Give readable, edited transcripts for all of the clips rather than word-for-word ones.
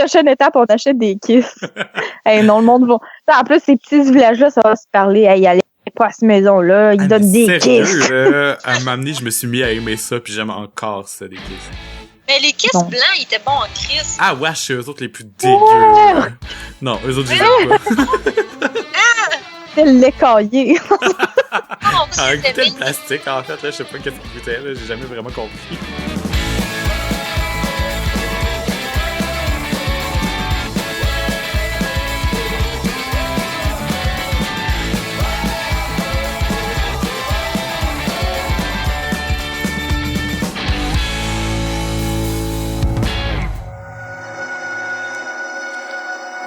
prochaine étape, on achète des kisses. Hey, non, le monde va... En plus, ces petits villages-là, ça va se parler. Hey, allez pas à cette maison-là, ils donnent des kisses. Là, à un moment donné, je me suis mis à aimer ça, puis j'aime encore ça, des kisses. Mais les kisses blancs, ils étaient bons en crise. Ah, wesh, c'est eux autres les plus dégueux. Non, eux autres, je les aime pas. C'est l'écaillé. Un goûter de plastique, en fait, là, je sais pas qu'est-ce qu'il goûtait, là, j'ai jamais vraiment compris.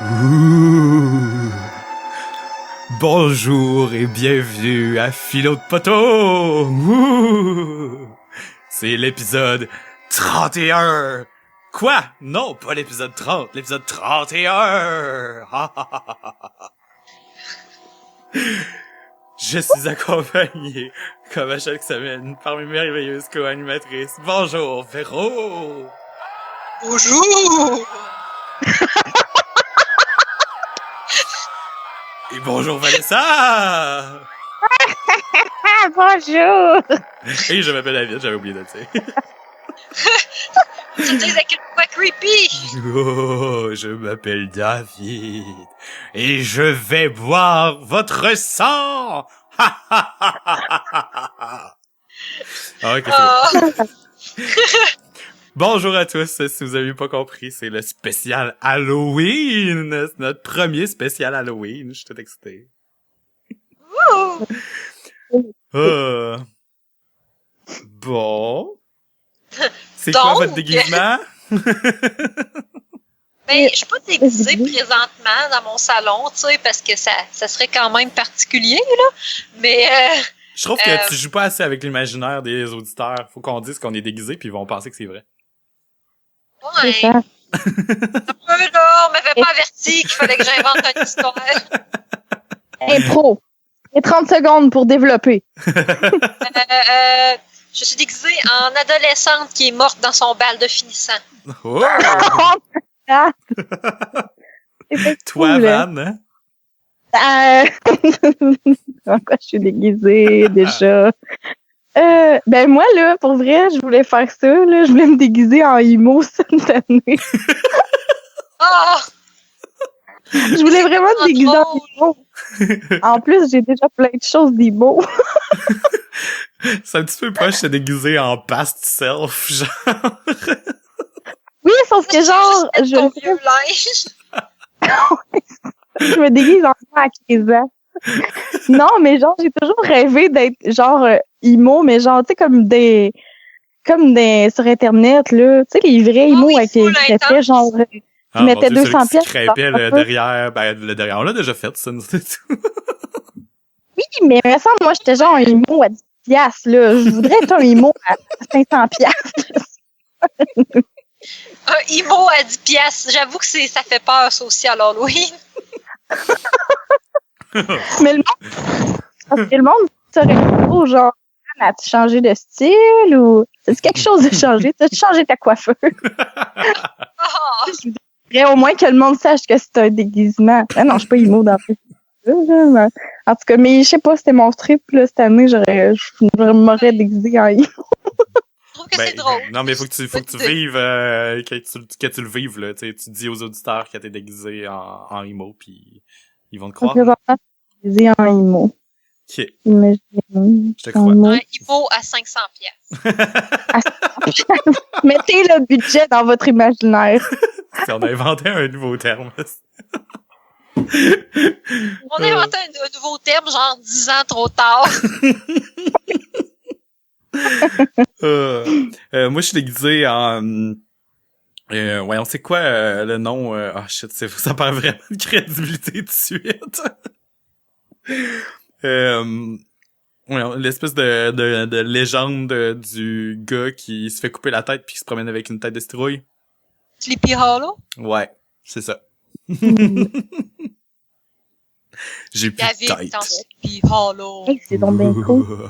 Ouh. Bonjour et bienvenue à Philo de Poteau! Ouh. C'est l'épisode 31! Quoi? Non, pas l'épisode 30, l'épisode 31! Je suis accompagné, comme à chaque semaine, par mes merveilleuses co-animatrices. Bonjour, Véro! Bonjour! Et bonjour, Vanessa! Bonjour! Et je m'appelle David, j'avais oublié de le dire. Tu dis à quel point creepy! Oh, je m'appelle David. Et je vais boire votre sang! Ok, c'est bon. Bonjour à tous, si vous avez pas compris, c'est le spécial Halloween! C'est notre premier spécial Halloween, je suis tout excité. Bon. C'est quoi votre déguisement? Ben, je suis pas déguisée présentement dans mon salon, tu sais, parce que ça serait quand même particulier, là. Mais, je trouve que tu joues pas assez avec l'imaginaire des auditeurs. Faut qu'on dise qu'on est déguisé puis ils vont penser que c'est vrai. Ouais. C'est ça. Un peu, là, on m'avait pas averti qu'il fallait que j'invente une histoire. Impro. Et 30 secondes pour développer. Je suis déguisée en adolescente qui est morte dans son bal de finissant. Oh! Toi, cool, Van, hein? En quoi je suis déguisée, déjà? Ben moi, là, pour vrai, je voulais faire ça, là. Je voulais me déguiser en emo cette année. Oh! Je voulais vraiment me déguiser en emo. En plus, j'ai déjà plein de choses d'emo. C'est un petit peu poche se déguiser en past self, genre. Oui, sauf que genre, je me déguise en à 15 ans. Non, mais genre, j'ai toujours rêvé d'être genre emo, mais genre, tu sais, comme des sur Internet, là. Tu sais, les vrais emo avec les effets, genre, ils mettaient 200 pièces. Tu crêpais le derrière, le derrière, on l'a déjà fait, ça, c'est tout. Oui, mais il me semble, moi, j'étais genre un emo à 10 piastres, là. Je voudrais être un emo à 500 piastres. Un emo à 10 piastres. J'avoue que ça fait peur, ça aussi, à l'Halloween. Mais le monde serait trop, genre, as-tu changé de style ou c'est quelque chose de changé? T'as-tu changé ta coiffure? Je voudrais au moins que le monde sache que c'est un déguisement. Ah non, je suis pas emo dans le en tout cas, mais je sais pas, c'était mon trip, là, cette année, je m'aurais déguisé en emo. Je trouve que c'est drôle. Non, mais faut que tu vives, que tu le vives, là. Tu dis aux auditeurs que t'es déguisé en emo, pis ils vont te croire. Déguisé en emo. Ok. Je te crois. Un emo à 500 piastres. Mettez le budget dans votre imaginaire. On a inventé un nouveau terme. On a inventé un nouveau terme, genre 10 ans trop tard. Moi, je suis déguisé en... ouais, on sait quoi le nom... shit, ça perd vraiment de crédibilité tout de suite. L'espèce de légende du gars qui se fait couper la tête puis qui se promène avec une tête de citrouille. Sleepy Hollow? Ouais, c'est ça. J'ai plus de tête. Dans Sleepy Hollow. Hey, c'est donc bien cool.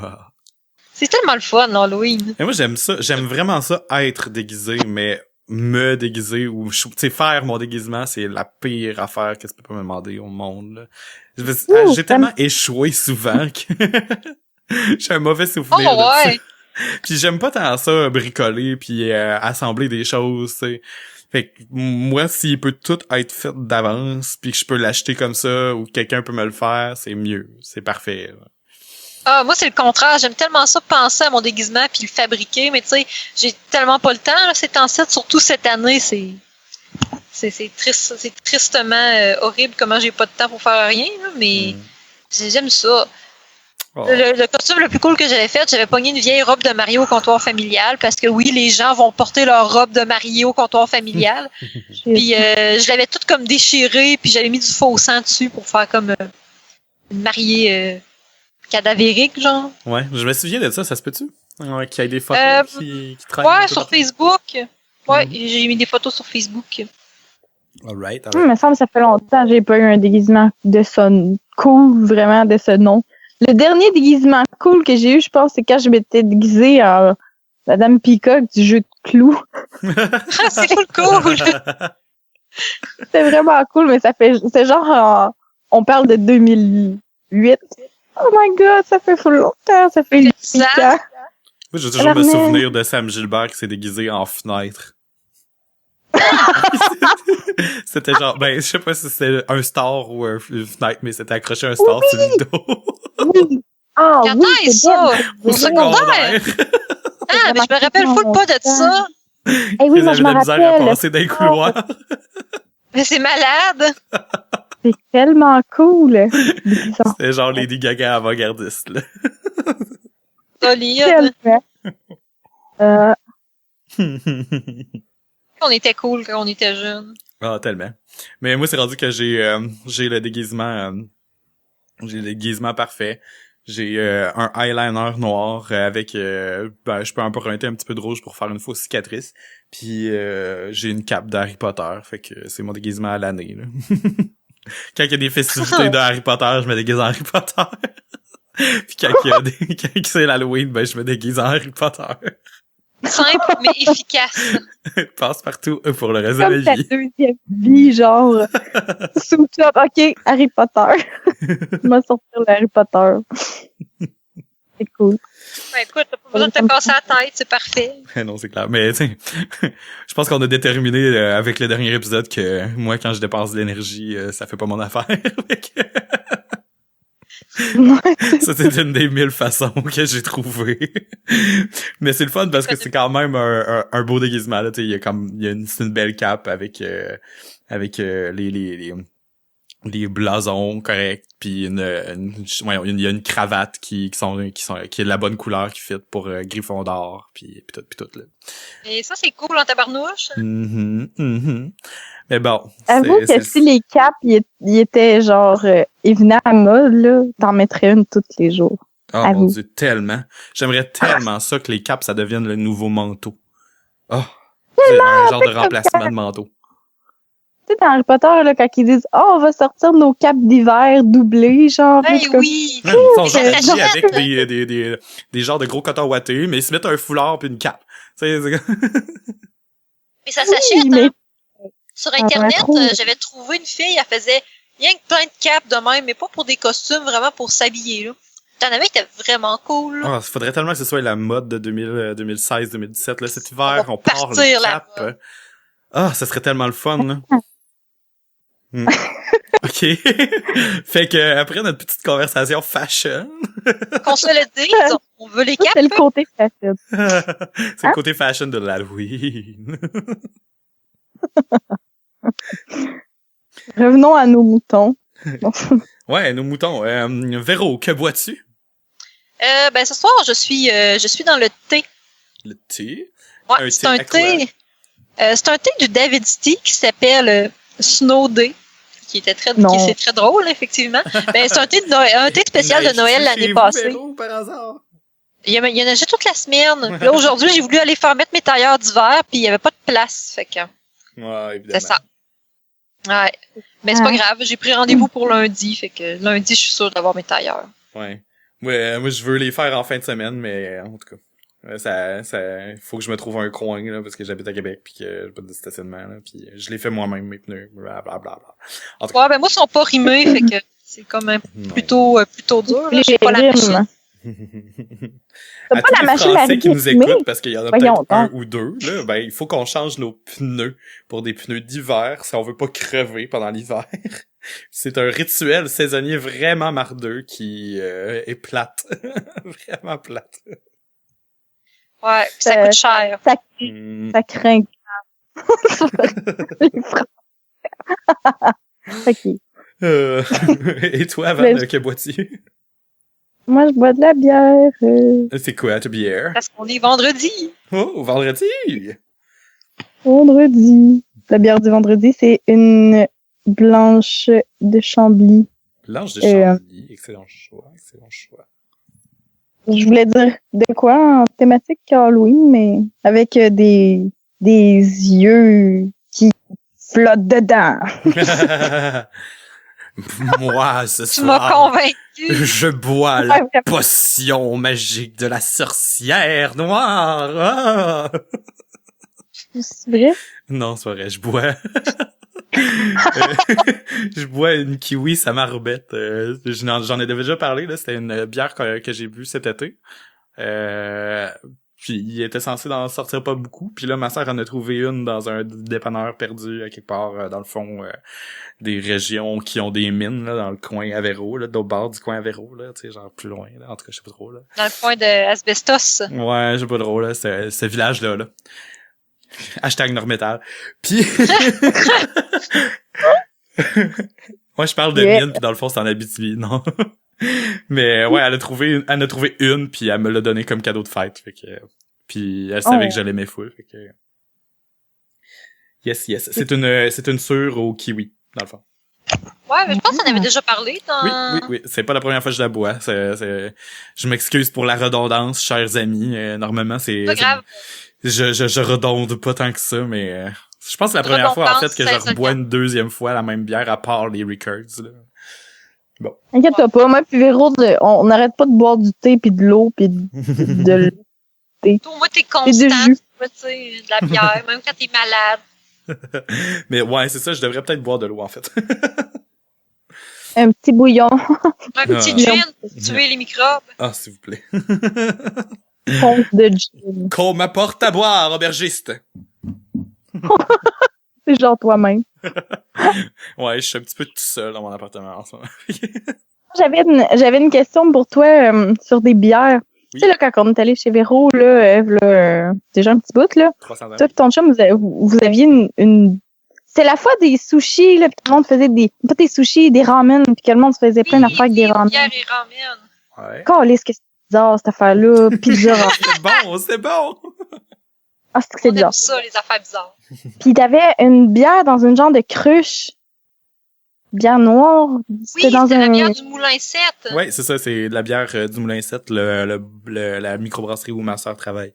C'est tellement le fun, Halloween. Et moi, j'aime ça. J'aime vraiment ça, être déguisé, mais me déguiser ou tu sais faire mon déguisement, c'est la pire affaire que tu peux pas me demander au monde là. J'ai tellement échoué souvent que j'ai un mauvais souvenir de ça. Puis j'aime pas tant ça bricoler puis assembler des choses, tu sais. Fait que moi, s'il peut tout être fait d'avance puis que je peux l'acheter comme ça ou que quelqu'un peut me le faire, c'est mieux, c'est parfait. Là. Ah, moi, c'est le contraire. J'aime tellement ça penser à mon déguisement puis le fabriquer, mais tu sais, j'ai tellement pas le temps, là, ces temps-ci, surtout cette année, c'est triste, c'est tristement horrible comment j'ai pas de temps pour faire rien, là, mais j'aime ça. Oh. Le costume le plus cool que j'avais fait, j'avais pogné une vieille robe de Mario au comptoir familial, parce que oui, les gens vont porter leur robe de Mario au comptoir familial. Puis je l'avais toute comme déchirée, puis j'avais mis du faux sang dessus pour faire comme une mariée cadavérique, genre. Ouais, je me souviens de ça se peut-tu? Ouais, qu'il y ait des photos qui traînent. Ouais, sur Facebook. Ouais, j'ai mis des photos sur Facebook. Alright. Il me semble que ça fait longtemps que j'ai pas eu un déguisement de ce cool, vraiment, de ce nom. Le dernier déguisement cool que j'ai eu, je pense, c'est quand je m'étais déguisée en Madame Peacock du jeu de clous. C'est cool! C'était vraiment cool, mais c'est genre, on parle de 2008. Oh my god, ça fait full longtemps, ça fait 8 ans. Moi, je vais toujours me souvenir de Sam Gilbert qui s'est déguisé en fenêtre. C'était genre, je sais pas si c'était un star ou une fenêtre, mais c'était accroché un star sur le dos. Oui. Ah oui, c'est ça! Au secondaire! Ah, mais je me rappelle full pas de ça! Eh oui, moi, je me rappelle. À passer dans les couloirs. Mais c'est malade! C'est tellement cool! C'était genre Lady Gaga avant-gardiste, là. Solide! On était cool quand on était jeunes. Ah, tellement. Mais moi, c'est rendu que j'ai le déguisement parfait. J'ai un eyeliner noir avec je peux emprunter un petit peu de rouge pour faire une fausse cicatrice. Puis j'ai une cape d'Harry Potter, fait que c'est mon déguisement à l'année là. Quand il y a des festivités de Harry Potter, je me déguise en Harry Potter. Puis quand c'est l'Halloween, je me déguise en Harry Potter. Simple, mais efficace. Passe partout pour le reste de la vie. Comme ta deuxième vie, genre. Sous top, ok, Harry Potter. Je vais sortir le Harry Potter. C'est cool. Ben écoute, t'as pas besoin de te casser la tête, c'est parfait. Non, c'est clair. Mais tu sais, je pense qu'on a déterminé avec le dernier épisode que moi, quand je dépense de l'énergie, ça fait pas mon affaire. Ça, c'est une des 1000 façons que j'ai trouvé. Mais c'est le fun parce que c'est quand même un beau déguisement, là. Tu sais, c'est une belle cape avec les blasons corrects, puis il y a une cravate qui est de la bonne couleur qui fit pour Gryffondor, puis tout là. Et ça c'est cool en tabarnouche. Mais bon, avoue que si les capes ils étaient genre ils venaient à mode là, t'en mettrais une tous les jours. Oh mon Dieu, tellement. J'aimerais tellement ça que les capes ça devienne le nouveau manteau. Oh, c'est un genre de remplacement de manteau. Tu sais, dans Harry Potter, là, quand ils disent « Oh, on va sortir nos capes d'hiver doublées, genre... » Hey, oui! Ils sont gentils avec des genres de gros coton ouatés, mais ils se mettent un foulard puis une cape. Mais ça s'achète, mais... hein? Sur Internet, j'avais trouvé une fille, elle faisait rien que plein de capes de même, mais pas pour des costumes, vraiment pour s'habiller, là. T'en avais qui était vraiment cool, là. Ah, faudrait tellement que ce soit la mode de 2016-2017, là. Cet hiver, on part le cap. Ah, ça serait tellement le fun, là. OK. Fait que après notre petite conversation fashion. Qu'on se le dise, on veut les capes. C'est le côté fashion. C'est le côté fashion de l'Halloween. Revenons à nos moutons. Ouais, nos moutons. Véro, que bois-tu? Ce soir, je suis dans le thé. Le thé? Ouais, c'est un thé. C'est un thé du David Tea qui s'appelle Snow Day, qui c'est très drôle, effectivement. C'est un thé un thé spécial de Noël l'année passée. Véro, par hasard. Il y en a juste toute la semaine. Là, aujourd'hui, j'ai voulu aller faire mettre mes tailleurs d'hiver, puis il y avait pas de place, fait que. Ouais, évidemment. C'est ça. Ouais. Mais c'est pas grave, j'ai pris rendez-vous pour lundi, fait que lundi, je suis sûre d'avoir mes tailleurs. Ouais. Ouais, moi, je veux les faire en fin de semaine, mais en tout cas. Faut que je me trouve un coin, là, parce que j'habite à Québec, puis que j'ai pas de stationnement, là, puis je l'ai fait moi-même, mes pneus, blablabla. En tout cas, Ouais, ben moi, ils sont pas rimés, fait que c'est quand même non. plutôt dur, là. J'ai pas la machine. T'as À pas tous la les machine à Français qui nous rimer? écoutent, parce qu'il y en a Voyons peut-être un donc. ou deux, là, ben, il faut qu'on change nos pneus pour des pneus d'hiver si on veut pas crever pendant l'hiver. C'est un rituel saisonnier vraiment mardeux qui est plate. Vraiment plate. Ouais, puis ça coûte cher. Hmm. Ça craint. Les Français. Ok. Et toi, Van, que bois-tu? Moi, je bois de la bière. C'est quoi ta bière? Parce qu'on est vendredi. Oh, vendredi! Vendredi. La bière du vendredi, c'est une blanche de Chambly. Blanche de Chambly. Excellent choix, excellent choix. Je voulais dire de quoi en thématique Halloween, mais avec des yeux qui flottent dedans. Moi, ce Tu m'as soir, convaincu. je bois la potion magique de la sorcière noire. Ah! C'est vrai? Non, c'est pas vrai, je bois. Je bois une kiwi samarbette. J'en ai déjà parlé, là. C'était une bière que j'ai bu cet été. Puis il était censé d'en sortir pas beaucoup. Puis là, ma sœur en a trouvé une dans un dépanneur perdu quelque part dans le fond des régions qui ont des mines, là, dans le coin Aveiro, là, d'autre bord du coin Aveiro, là, tu sais, genre plus loin, là. En tout cas, je sais pas trop, là. Dans le coin de Asbestos. Ouais, je sais pas trop, là, ce village-là, là. Hashtag Normétal. Puis... Moi, je parle de mine, puis dans le fond, c'est en Abitibi, non? Mais ouais, elle a trouvé une, puis elle me l'a donné comme cadeau de fête, fait que... Puis elle savait que je l'aimais full, fait que... Yes. C'est une sûre au kiwi, dans le fond. Ouais, mais je pense qu'on avait déjà parlé dans... Oui. C'est pas la première fois que je la bois. Je m'excuse pour la redondance, chers amis. Normalement, c'est... Pas grave. Je redonde pas tant que ça, mais... je pense que c'est la première fois, en fait, que je rebois une deuxième fois la même bière, à part les Records, là. Bon. Inquiète-toi pas, moi puis Véro, on n'arrête pas de boire du thé puis de l'eau puis de l'eau. Toi, moi, t'es constant, tu sais, de la bière, même quand t'es malade. Mais ouais, c'est ça, je devrais peut-être boire de l'eau, en fait. Un petit bouillon. Un petit gin pour tuer les microbes. Ah, s'il vous plaît. Ponce de gin. Qu'on m'apporte à boire, aubergiste. C'est genre toi-même. Ouais, je suis un petit peu tout seul dans mon appartement en ce moment. J'avais une question pour toi sur des bières. Oui. Tu sais, là, quand on est allé chez Véro, là, déjà un petit bout, là. 300 ans. Toi et ton chum, vous aviez une... C'est la fois des sushis, là, pis tout le monde faisait pas des sushis, des ramen, pis que le monde se faisait plein d'affaires avec des ramen. Bière et ramen. Ouais. Calisse, que c'est bizarre, cette affaire-là. Pizza ramen. C'est bon! Ah, c'est que c'est On aime bizarre. ça, les affaires bizarres. Pis t'avais une bière dans une genre de cruche. Bière noire. Oui, C'était dans c'était la un... bière du Moulin 7. Ouais, c'est ça, c'est de la bière du Moulin 7, la microbrasserie où ma sœur travaille.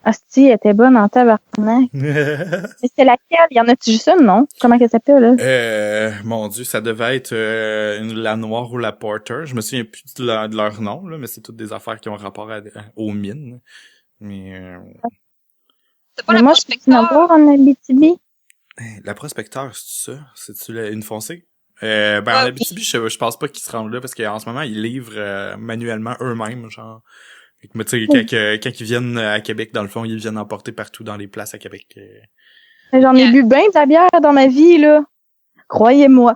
Asti, elle était bonne en tabarnak. Mais c'était laquelle? Y en a-tu juste une, non? Comment qu'elle s'appelle, là? Mon Dieu, ça devait être la noire ou la porter. Je me souviens plus de leur nom, là, mais c'est toutes des affaires qui ont rapport aux mines. Mais C'est pas Mais la moi, je peux en prospecteur. avoir en Abitibi. la prospecteur, c'est ça? C'est-tu une foncée? En Abitibi, je pense pas qu'ils se rendent là parce qu'en ce moment, ils livrent manuellement eux-mêmes, genre. Mais tu sais, quand ils viennent à Québec, dans le fond, ils viennent emporter partout dans les places à Québec. J'en ai bu bien de la bière dans ma vie, là. Croyez-moi.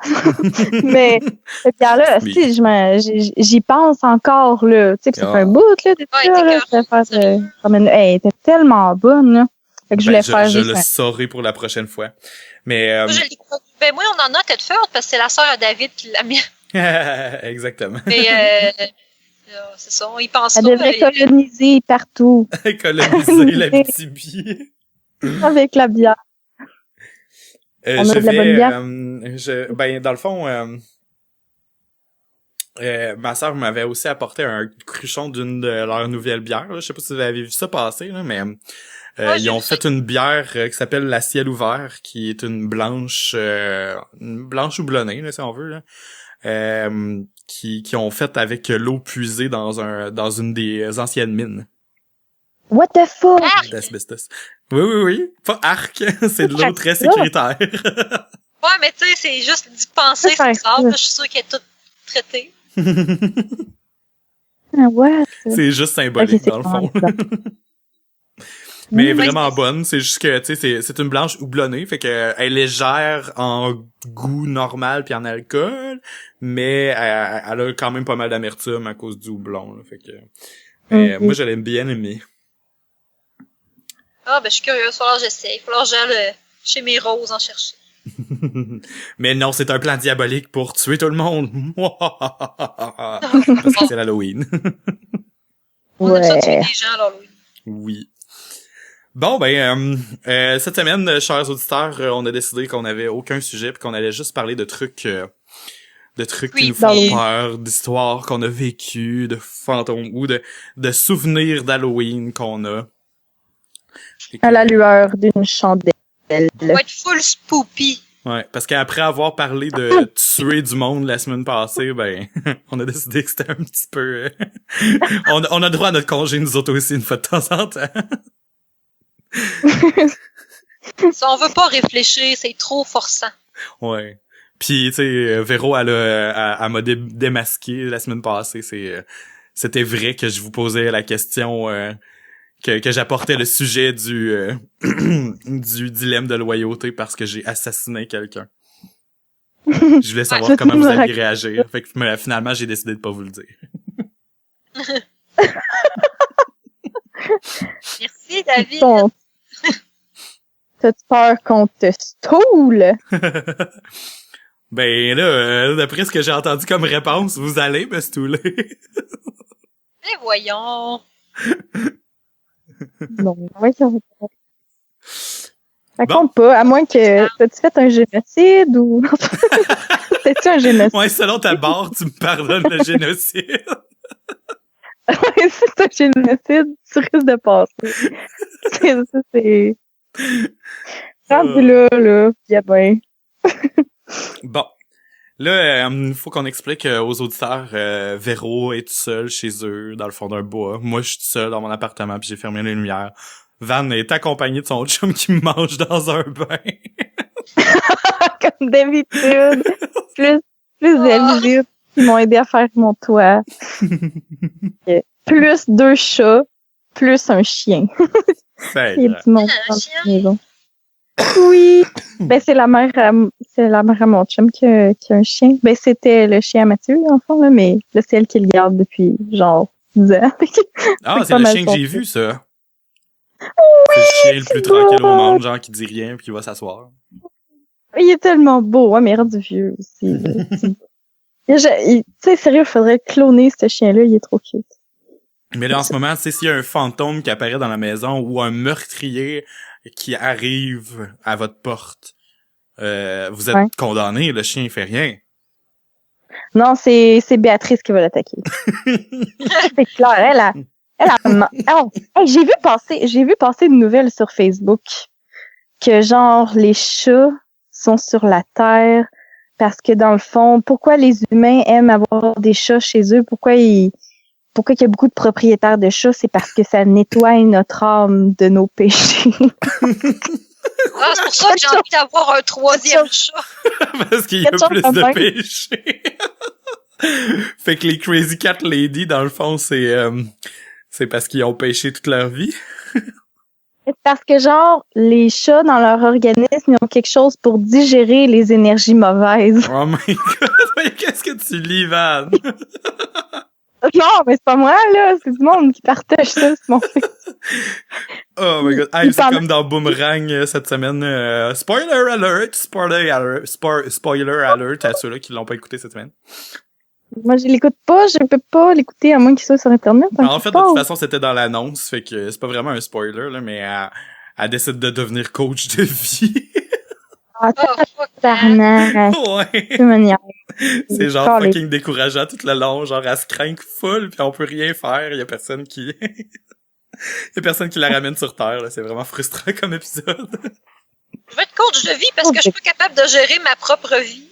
Mais cette bière-là, Oui. si j'y pense encore, là. Tu sais que ça Ah. fait un bout, là, de Ouais, ça, là. t'es Ça fait faire, comme une... Elle était tellement bonne, là. Fait que je voulais faire je juste le un... saurai pour la prochaine fois. Mais Moi, je l'ai pas vu. Ben, moi, on en a à Tedford parce que c'est la sœur à David qui l'a mis. exactement. Mais, c'est ça, on y pense Elle pas. devrait coloniser partout Coloniser l'Abitibi. avec la bière. On a de la bonne bière. Dans le fond, ma sœur m'avait aussi apporté un cruchon d'une de leurs nouvelles bières. Là. Je sais pas si vous avez vu ça passer, là, mais ils ont fait une bière qui s'appelle la Ciel Ouvert, qui est une blanche houblonnée, là, si on veut, là, qui ont fait avec l'eau puisée dans une des anciennes mines What the fuck? d'asbestos. Oui. Pas arc, c'est de l'eau très sécuritaire. Ouais, mais tu sais, c'est juste d'y penser, c'est grave. Je suis sûre qu'elle est toute traitée. Ah, what? C'est juste symbolique, Ok, c'est dans le fond. Oui, Mais vraiment bonne, c'est juste que, tu sais, c'est une blanche houblonnée, fait que elle est légère en goût normal puis en alcool, mais elle a quand même pas mal d'amertume à cause du houblon, là, fait que... Mais moi, je l'aime bien aimé. Ah, ben, je suis curieuse. Il va falloir que j'essaye. Il va falloir que j'aille chez mes roses en chercher. Mais non, c'est un plan diabolique pour tuer tout le monde. Parce que c'est l'Halloween. On aime ça tuer des gens à l'Halloween. Oui. Bon, ben, cette semaine, chers auditeurs, on a décidé qu'on avait aucun sujet pis qu'on allait juste parler de trucs qui nous font peur, d'histoires qu'on a vécues, de fantômes ou de souvenirs d'Halloween qu'on a. À la lueur d'une chandelle. On va être full spoopy. Ouais, parce qu'après avoir parlé de tuer du monde la semaine passée, ben, on a décidé que c'était un petit peu... on a droit à notre congé, nous autres aussi, une fois de temps en temps. Si on veut pas réfléchir, c'est trop forçant. Ouais. Puis, tu sais, Véro, elle m'a démasqué la semaine passée. C'était vrai que je vous posais la question... que j'apportais le sujet du du dilemme de loyauté parce que j'ai assassiné quelqu'un. Je voulais savoir comment vous alliez réagir. Fait que finalement, j'ai décidé de pas vous le dire. Merci, David. T'as-tu peur qu'on te stoule? Ben là, d'après ce que j'ai entendu comme réponse, vous allez me stouler. Eh voyons. Non, voyons. Ça compte pas, à moins que... T'as-tu fait un génocide ou... T'as-tu un génocide? Ouais, selon ta barre, tu me pardonnes le génocide. Ouais, si c'est un génocide, tu risques de passer. C'est... Rendu là, y'a ben. Bon. Là, faut qu'on explique aux auditeurs, Véro est tout seul chez eux, dans le fond d'un bois. Moi, je suis tout seul dans mon appartement, puis j'ai fermé les lumières. Van est accompagné de son chum qui me mange dans un bain. Comme d'habitude. Plus de visites qui m'ont aidé à faire mon toit. Plus 2 chats, plus un chien. C'est Il y a du monde Un dans chien? la maison. Oui. Ben, c'est la mère à mon chum qui a un chien. Ben, c'était le chien à Mathieu, en fond, là, mais là, c'est elle qui le garde depuis, genre, 10 ans. Ah, c'est le chien que j'ai vu, ça. C'est le chien le plus tranquille au monde, genre, qui dit rien puis qui va s'asseoir. Il est tellement beau, ouais, mais rendu vieux aussi. Tu sais, sérieux, il faudrait cloner ce chien-là, il est trop cute. Mais là, en ce moment, tu sais, s'il y a un fantôme qui apparaît dans la maison ou un meurtrier qui arrive à votre porte, vous êtes condamné, le chien il fait rien. Non, c'est Béatrice qui va l'attaquer. C'est clair, hey, j'ai vu passer une nouvelle sur Facebook que genre les chats sont sur la terre parce que dans le fond, pourquoi les humains aiment avoir des chats chez eux, pourquoi il y a beaucoup de propriétaires de chats, c'est parce que ça nettoie notre âme de nos péchés. Ah, c'est pour ça que j'ai envie d'avoir un 3e chat. Parce qu'il y a plus de péchés. Fait que les Crazy Cat Lady, dans le fond, c'est parce qu'ils ont péché toute leur vie. C'est parce que, genre, les chats, dans leur organisme, ils ont quelque chose pour digérer les énergies mauvaises. Oh my god, qu'est-ce que tu lis, Van? Non, mais c'est pas moi, là. C'est du monde qui partage ça, c'est mon fait. Oh my god. Hey, c'est comme dans Boomerang cette semaine. Spoiler alert! Spoiler alert à ceux-là qui l'ont pas écouté cette semaine. Moi, je l'écoute pas. Je peux pas l'écouter à moins qu'il soit sur Internet. En fait, de toute façon, c'était dans l'annonce. Fait que c'est pas vraiment un spoiler, là, mais elle décide de devenir coach de vie. Ah, tabarnak. Ouais. C'est manière. C'est genre fucking décourageant tout le long. Genre, elle se craint full pis on peut rien faire. Il y a personne qui... Il y a personne qui la ramène sur Terre, là. C'est vraiment frustrant comme épisode. Je veux être coach de vie parce que je suis pas capable de gérer ma propre vie.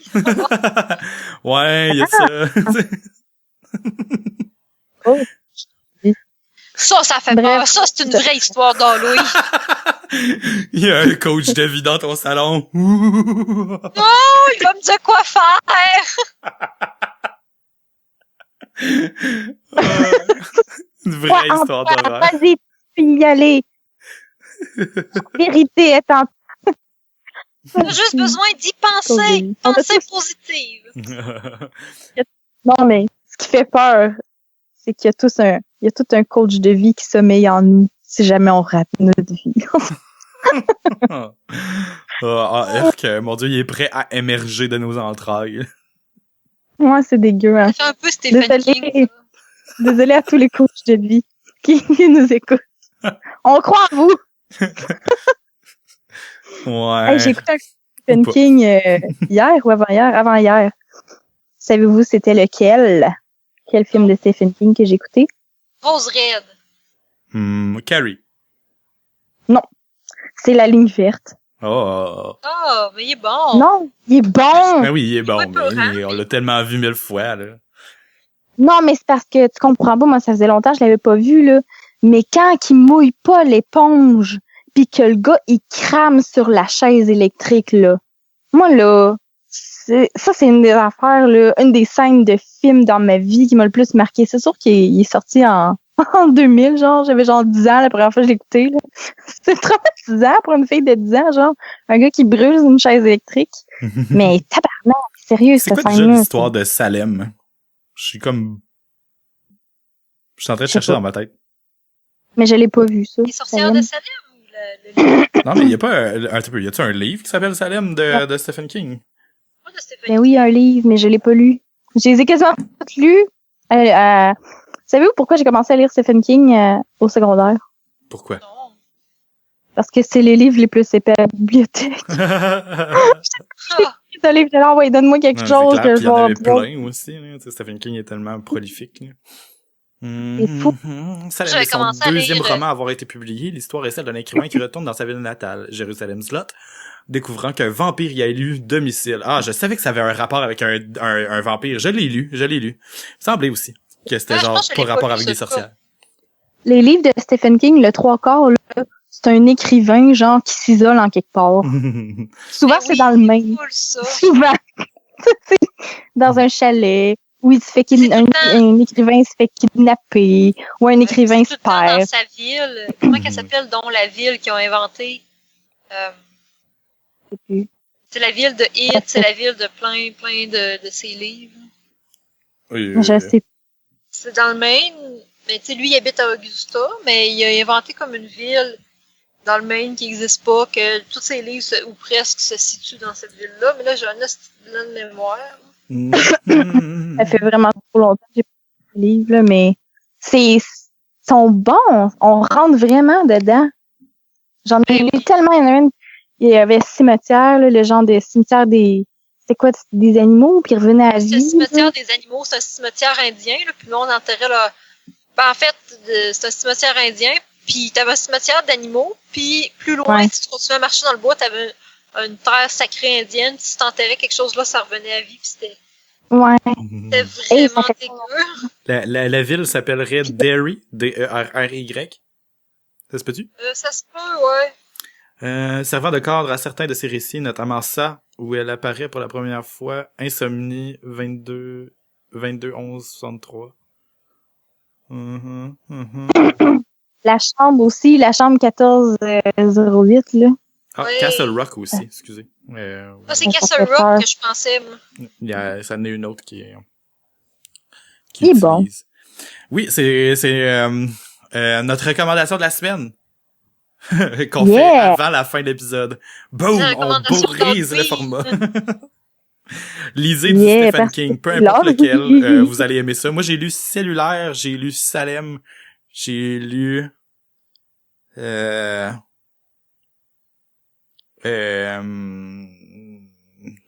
Ouais, il y a ça. Ça fait peur. Ça, c'est une vraie histoire d'Halloween. Il y a un coach de vie dans ton salon. Oh, il va me dire quoi faire. Une vraie histoire d'horreur. Vas-y, tu peux y aller. La vérité est en... On a juste besoin d'y penser. Pensée positive. Non, mais ce qui fait peur, c'est qu'il y a tout un coach de vie qui sommeille en nous si jamais on rate notre vie. Mon Dieu, il est prêt à émerger de nos entrailles. Ouais, c'est dégueu, hein. Ça fait un peu Stephen King. Désolé à tous les coachs de vie qui nous écoutent. On croit en vous! Ouais. Hey, j'ai écouté un Stephen King hier ou avant-hier? Avant-hier. Savez-vous c'était lequel? Quel film de Stephen King que j'ai écouté? Rose Red. Carrie. Non. C'est La Ligne verte. Oh. Ah, mais il est bon. Non, il est bon! Ben oui, il est bon, Ouais, mais on l'a tellement vu 1000 fois, là. Non, mais c'est parce que tu comprends pas, moi ça faisait longtemps que je l'avais pas vu, là. Mais quand il mouille pas l'éponge, pis que le gars il crame sur la chaise électrique, là. Moi, là, c'est une des affaires, là, une des scènes de films dans ma vie qui m'a le plus marqué. C'est sûr qu'il est sorti en 2000, genre, j'avais genre 10 ans la première fois que je l'ai écouté, là. C'est traumatisant pour une fille de 10 ans, genre, un gars qui brûle une chaise électrique. Mais tabarnak, sérieux, C'est cette quoi déjà scène-là. l'histoire de Salem? Je suis en train de chercher dans ma tête. Mais je l'ai pas vu, ça. Les sorcières de Salem ou le livre? Non, mais il y a pas y a-tu un livre qui s'appelle Salem de Stephen King? Pas de Stephen Ben King. oui, un livre, mais je l'ai pas lu. Je les ai quasiment toutes lus. Savez-vous pourquoi j'ai commencé à lire Stephen King au secondaire? Pourquoi? Non. Parce que c'est les livres les plus épais à la bibliothèque. Ah, Désolée, je l'ai envoyé, donne-moi quelque chose c'est clair, que puis je il y en vais avait pouvoir- plein aussi, là. Tu sais, Stephen King est tellement prolifique, là. C'est fou. Salem J'avais est son commencé à deuxième lire, roman à avoir été publié. L'histoire est celle d'un écrivain qui retourne dans sa ville natale, Jérusalem Slot, découvrant qu'un vampire y a élu domicile. Ah, je savais que ça avait un rapport avec un vampire. Je l'ai lu. Il me semblait aussi que c'était Ouais, je genre pense que je pas l'ai pas rapport lu, avec des ça, sorcières. Les livres de Stephen King, le 3/4, là, c'est un écrivain, genre, qui s'isole en quelque part. Souvent, ben c'est oui, dans le Maine. cool, ça. Souvent. Dans un chalet. Où il se fait C'est tout le temps- un écrivain se fait kidnapper. Ou un écrivain C'est se tout le temps perd. dans sa ville. Comment qu'elle s'appelle, dont la ville qu'ils ont inventée? C'est la ville de Hit, c'est la ville de plein de ses livres. Oui, Je sais. C'est dans le Maine, mais tu sais, lui, il habite à Augusta, mais il a inventé comme une ville dans le Maine qui n'existe pas, que tous ses livres, ou presque, se situent dans cette ville-là. Mais là, j'ai un hostie de mémoire. Ça fait vraiment trop longtemps que j'ai pas lu le livre, là, mais sont bons. On rentre vraiment dedans. J'en ai lu tellement. Il y avait cimetière, là, le genre de cimetière c'était quoi, des animaux, puis ils revenaient à la C'est vie. le cimetière là. des animaux, c'est un cimetière indien, là, puis nous, on enterrait là. Ben, en fait, c'est un cimetière indien, puis t'avais un cimetière d'animaux, puis plus loin, Ouais. si tu continuais à marcher dans le bois, t'avais une terre sacrée indienne, si tu t'enterrais quelque chose là, ça revenait à vie, puis c'était Ouais. vraiment ça fait dégueu. La ville s'appellerait Derry, D-E-R-R-Y. Ça se peut-tu? Ça se peut, ouais. Servant de cadre à certains de ses récits, notamment ça, où elle apparaît pour la première fois, Insomnie 22-11-63. La chambre aussi, la chambre 1408, là. Ah, Oui. Castle Rock aussi, excusez. Ça, c'est Ça Castle fait peur. Rock que je pensais, moi. Ça en est une autre qui Il est bon. utilise. Oui, c'est notre recommandation de la semaine. Qu'on fait Yeah. avant la fin de l'épisode. Boom! La On recommandation brise le d'Halloween. format. Lisez du Yeah, Stephen parce King, peu que importe là, lequel, oui. vous allez aimer ça. Moi, j'ai lu Cellulaire, j'ai lu Salem, j'ai lu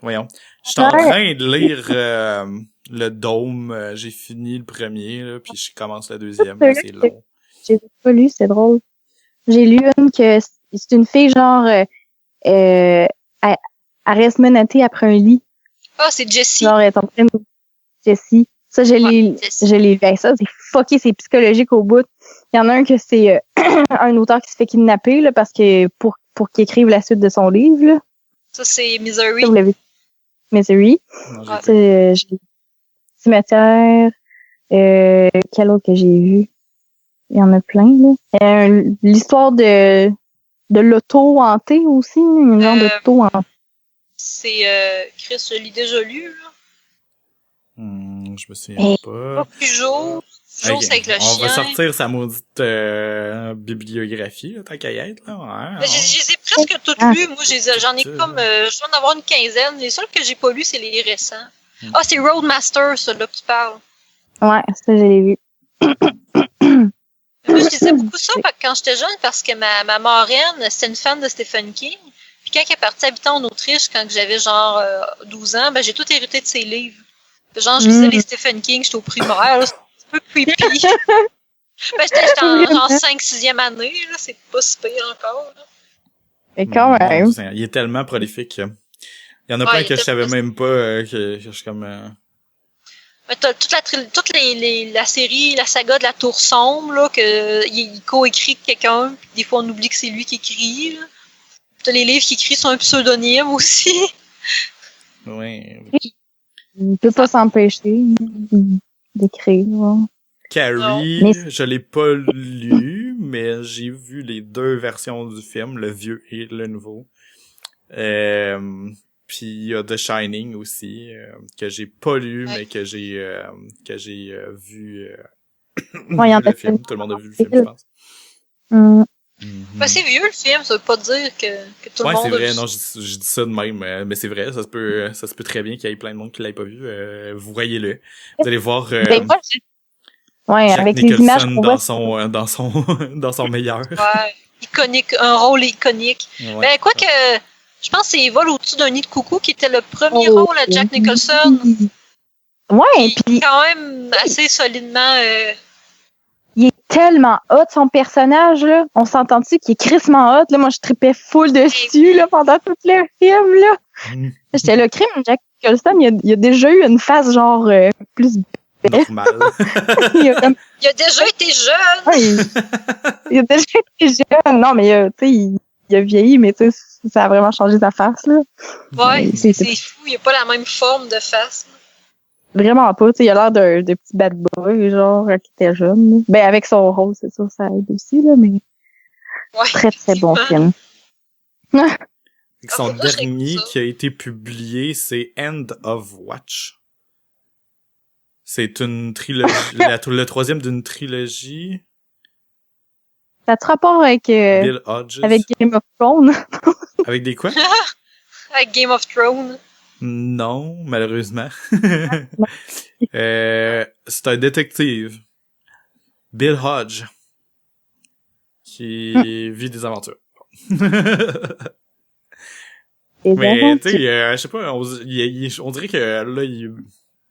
voyons. Je suis en Ouais. train de lire le Dôme. J'ai fini le premier, là, puis je commence le deuxième. Là, c'est long. J'ai pas lu, c'est drôle. J'ai lu une que c'est une fille genre elle reste menottée après un lit. Ah, c'est Jessie. Genre, elle est en train de... Jessie. Ça, je l'ai lu. Ça, c'est fucké, c'est psychologique au bout. Il y en a un que c'est un auteur qui se fait kidnapper, là, parce que pour qu'il écrive la suite de son livre, là. Ça, c'est Misery. Ça, vous l'avez... Misery. Non, C'est Cimetière. Quel autre que j'ai vu? Il y en a plein, là. L'histoire de l'auto hanté aussi, une genre d'auto hanté. C'est Chris, je l'ai déjà lu, là. Je me souviens pas. Pujol. Pujol, Okay. c'est avec le chien. On va sortir sa maudite bibliographie, là, tant qu'à y être, là. Ouais, Mais je les ai presque toutes lues. Moi, j'en ai comme... je dois en avoir une quinzaine. Les seuls que j'ai pas lus, c'est les récents. Ah, c'est Roadmaster, celui-là que tu parles. Ouais, ça, je l'ai vu. Moi, je lisais beaucoup ça quand j'étais jeune parce que ma marraine, c'était une fan de Stephen King. Puis quand elle est partie habiter en Autriche, quand j'avais genre 12 ans, ben j'ai tout hérité de ses livres. Genre, je lisais les Stephen King, j'étais au primaire, là, c'était un peu creepy. Ben, j'étais en genre 5-6e année, là, c'est pas si pire encore. Là. Mais quand même. Il est tellement prolifique. Il y en a plein que je savais même pas que je suis comme... Mais t'as toute la série, la saga de la Tour Sombre, là, il co-écrit quelqu'un, puis des fois on oublie que c'est lui qui écrit, là. T'as les livres qu'il écrit sur un pseudonyme aussi. Ouais. Il peut pas s'empêcher d'écrire. Carrie, je l'ai pas lu, mais j'ai vu les deux versions du film, le vieux et le nouveau. Puis il y a The Shining aussi, que j'ai pas lu, mais que j'ai vu Ouais, y en le a film. Tout le monde a vu le film, je pense. Ben, c'est vieux le film, ça veut pas dire que tout le monde c'est vrai, a vu. non, je dis ça de même, mais c'est vrai, ça se peut très bien qu'il y ait plein de monde qui l'ait pas vu. Vous voyez-le. Vous allez voir Jack avec Nicholson les images qu'on dans son meilleur. Ouais, iconique, un rôle iconique. Ouais. Ben, quoi que, je pense que c'est Vol au-dessus d'un nid de coucou qui était le premier rôle à Jack Nicholson. Ouais, puis quand même assez solidement... il est tellement hot, son personnage, là. On s'entend-tu qu'il est crissement hot, là. Moi, je tripais full dessus, là, pendant tout le film, là. J'étais là, crime, Jack Nicholson, il a déjà eu une phase, genre, plus normal. il a déjà été jeune! Ouais, il a déjà été jeune. Non, mais, tu sais, il a vieilli, mais, tu sais, ça a vraiment changé sa face, là. Ouais, c'est fou, il a pas la même forme de face, là. Vraiment pas, tu sais, il a l'air d'un petit bad boy, genre, qui était jeune. Là. Ben, avec son rôle, c'est sûr, ça aide aussi, là, mais ouais, très, très bon film. Son dernier qui a été publié, c'est End of Watch. C'est une trilogie, le troisième d'une trilogie. Ça a rapport avec, Bill Hodges. avec Game of Thrones. Avec des quoi? Avec Game of Thrones. Non, malheureusement. C'est un détective. Bill Hodge. Qui vit des aventures. Mais, tu sais, je sais pas, on dirait que là,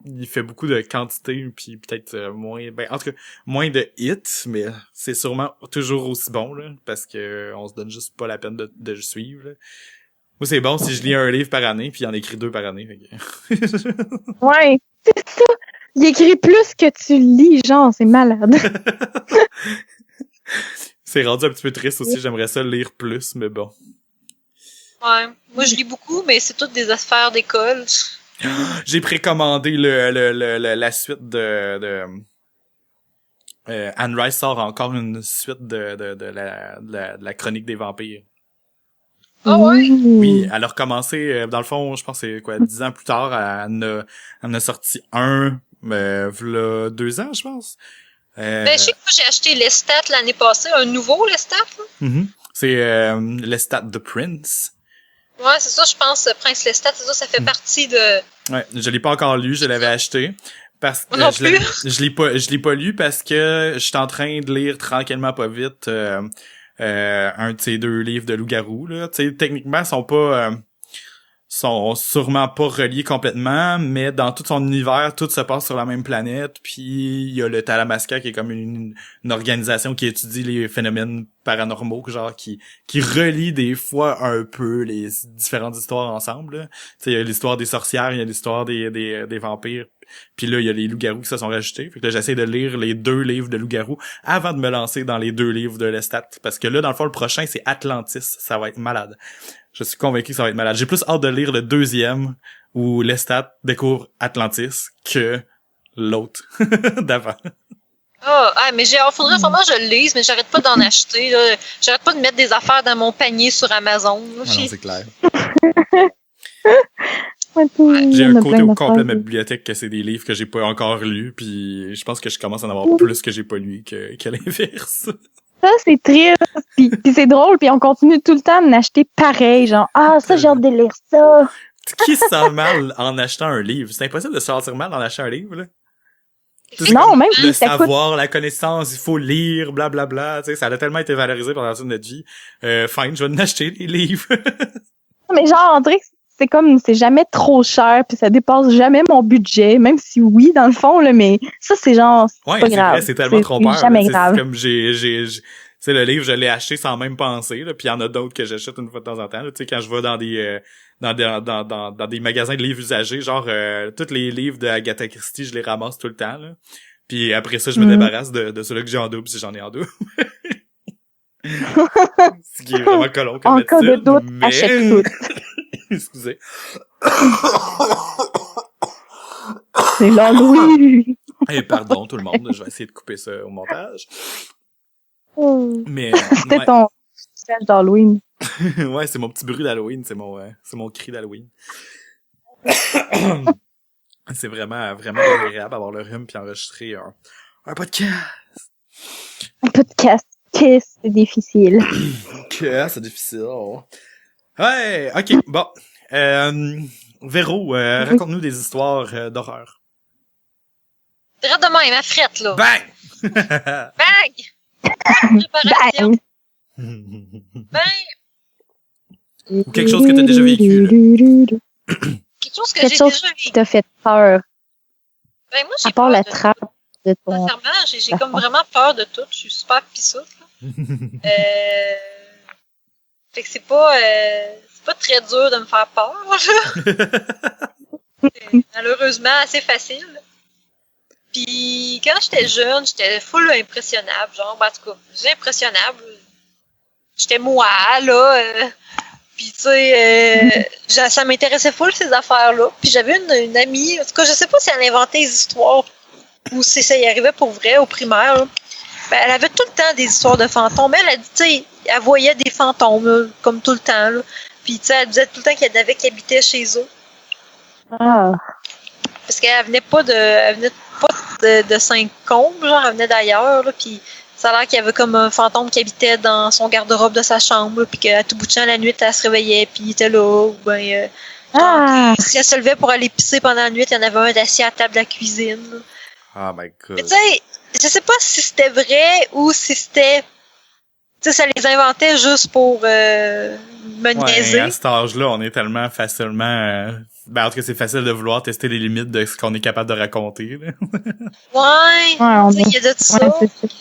il fait beaucoup de quantité, puis peut-être moins, en tout cas, moins de hits, mais c'est sûrement toujours aussi bon, là, parce que on se donne juste pas la peine de le suivre, là. Moi, c'est bon si je lis un livre par année, puis il en écrit 2 par année. Ouais, c'est ça. Il écrit plus que tu lis, genre, c'est malade. C'est rendu un petit peu triste aussi, j'aimerais ça lire plus, mais bon. Ouais, moi je lis beaucoup, mais c'est toutes des affaires d'école. J'ai précommandé la suite de Anne Rice sort encore une suite de la chronique des vampires. Ah ouais? Oui, elle a recommencé, dans le fond, je pense que c'est quoi, 10 ans plus tard, elle en a sorti un, v'là 2 ans, je pense. Ben, je sais que moi, j'ai acheté Lestat l'année passée, un nouveau Lestat, là. C'est Lestat The Prince. Ouais, c'est ça, je pense, Prince Lestat, c'est ça, ça fait partie de... Ouais, je l'ai pas encore lu, je l'avais acheté. Parce que je l'ai pas lu parce que je suis en train de lire tranquillement pas vite un de ces 2 livres de loup-garou, là. Tu sais, techniquement, sont sont sûrement pas reliés complètement, mais dans tout son univers, tout se passe sur la même planète, puis il y a le Talamasca qui est comme une organisation qui étudie les phénomènes paranormaux, genre qui relie des fois un peu les différentes histoires ensemble. Tu sais, il y a l'histoire des sorcières, il y a l'histoire des vampires, puis là il y a les loups-garous qui se sont rajoutés. Fait que là j'essaie de lire les 2 livres de loups-garous avant de me lancer dans les 2 livres de Lestat, parce que là dans le fond le prochain c'est Atlantis, ça va être malade. Je suis convaincu que ça va être malade. J'ai plus hâte de lire le 2e où Lestat découvre Atlantis que l'autre d'avant. Mais faudrait vraiment que je le lise, mais j'arrête pas d'en acheter, là. J'arrête pas de mettre des affaires dans mon panier sur Amazon. Là. Ah non, c'est clair. Ouais, J'ai un côté plein au complet de ma d'affaires. bibliothèque que c'est des livres que j'ai pas encore lus, puis je pense que je commence à en avoir plus que j'ai pas lu que l'inverse. Ça, c'est triste. Puis c'est drôle, puis on continue tout le temps de l'acheter pareil, genre « Ah, ça, j'ai hâte de lire ça! Qui se sent mal en achetant un livre? C'est impossible de se sentir mal en achetant un livre, là. » Non, même Le si ça coûte... savoir, la connaissance, il faut lire, blablabla, tu sais, ça a tellement été valorisé pendant toute notre vie. Fine, je vais en acheter les livres. Mais genre, on dirait que c'est comme, c'est jamais trop cher, puis ça dépasse jamais mon budget, même si oui, dans le fond, là, mais ça, c'est genre, c'est Ouais, pas c'est grave. vrai, c'est tellement trompeur. C'est jamais là. grave. C'est comme tu sais, le livre, je l'ai acheté sans même penser, là, puis il y en a d'autres que j'achète une fois de temps en temps, là, tu sais, quand je vais dans des magasins de livres usagés, genre, tous les livres de Agatha Christie, je les ramasse tout le temps, là. Puis après ça, je me débarrasse de ceux-là que j'ai en double, si j'en ai en double. Ce qui est vraiment colon comme En cas de attitude, doute, mais... achète tout. Excusez. C'est l'Halloween! Et pardon tout le monde, je vais essayer de couper ça au montage. Mais C'était ouais. ton message d'Halloween. Ouais, c'est mon petit bruit d'Halloween, c'est mon cri d'Halloween. C'est vraiment agréable d'avoir le rhume puis enregistrer un podcast. Un podcast, kiss, c'est difficile. Que c'est difficile. Ouais, ok, bon. Véro, raconte-nous des histoires d'horreur. Direct de même, à frette, là. Bang! Bang! Préparation. Bang! Ou quelque chose que t'as déjà vécu, là. Quelque chose que Quelque j'ai chose déjà qui vécu. t'a fait peur, Ben, moi, j'ai à part peur la de trappe de ton... Sincèrement, j'ai comme vraiment peur de tout. Je suis super pissoute, là. Fait que c'est pas très dur de me faire peur, là. C'est malheureusement assez facile. Puis quand j'étais jeune, j'étais full impressionnable, genre, ben, en tout cas, j'ai impressionnable. J'étais moi, là. Puis tu sais, ça m'intéressait full ces affaires-là. Puis j'avais une amie, en tout cas, je sais pas si elle inventait des histoires ou si ça y arrivait pour vrai au primaire, là. Ben, elle avait tout le temps des histoires de fantômes. Elle a dit, tu sais, elle voyait des fantômes, là, comme tout le temps, là. Puis, tu sais, elle disait tout le temps qu'il y en avait qui habitaient chez eux. Ah, Parce qu'elle venait pas de Saint-Combe, genre, elle venait d'ailleurs, là. Puis, ça a l'air qu'il y avait comme un fantôme qui habitait dans son garde-robe de sa chambre, là, puis qu'à tout bout de champ, la nuit, elle se réveillait, puis il était là, ou ben, si elle se levait pour aller pisser pendant la nuit, il y en avait un assis à la table de la cuisine, là. Oh my god. Mais tu sais, je sais pas si c'était vrai ou si c'était... Tu sais, ça les inventait juste pour me niaiser. À cet âge-là, on est tellement facilement... Ben, en tout cas, c'est facile de vouloir tester les limites de ce qu'on est capable de raconter, là. on Tu sais, il y a de ça. ouais, c'est ça.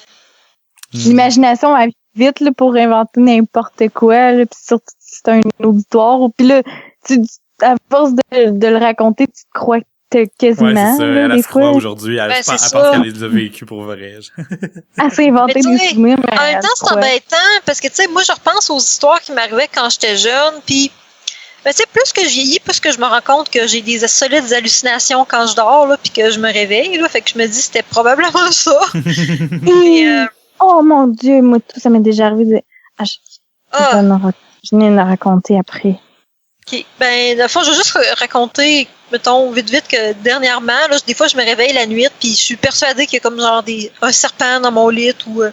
L'imagination va vite là, pour inventer n'importe quoi, là, puis surtout si c'est un auditoire. Puis là, à force de le raconter, tu te crois quasiment. Ouais, c'est ça. Là, Elle des se croit fois. aujourd'hui. Elle Ben, pense c'est qu'elle ça. les a vécus pour vrai. Elle s'est inventé Mais tu des sais, souvenirs. Mais En même elle temps, se c'est croit. embêtant parce que, tu sais, moi, je repense aux histoires qui m'arrivaient quand j'étais jeune, puis, ben, tu sais, plus que je vieillis, plus que je me rends compte que j'ai des solides hallucinations quand je dors, là, puis que je me réveille, là, fait que je me dis c'était probablement ça. Et, Oh mon Dieu, moi, tout ça m'est déjà arrivé. Je viens de raconter après. OK. Ben, de fois, je vais juste raconter, mettons, vite, que dernièrement, là, des fois, je me réveille la nuit, puis je suis persuadée qu'il y a comme genre un serpent dans mon lit ou, tu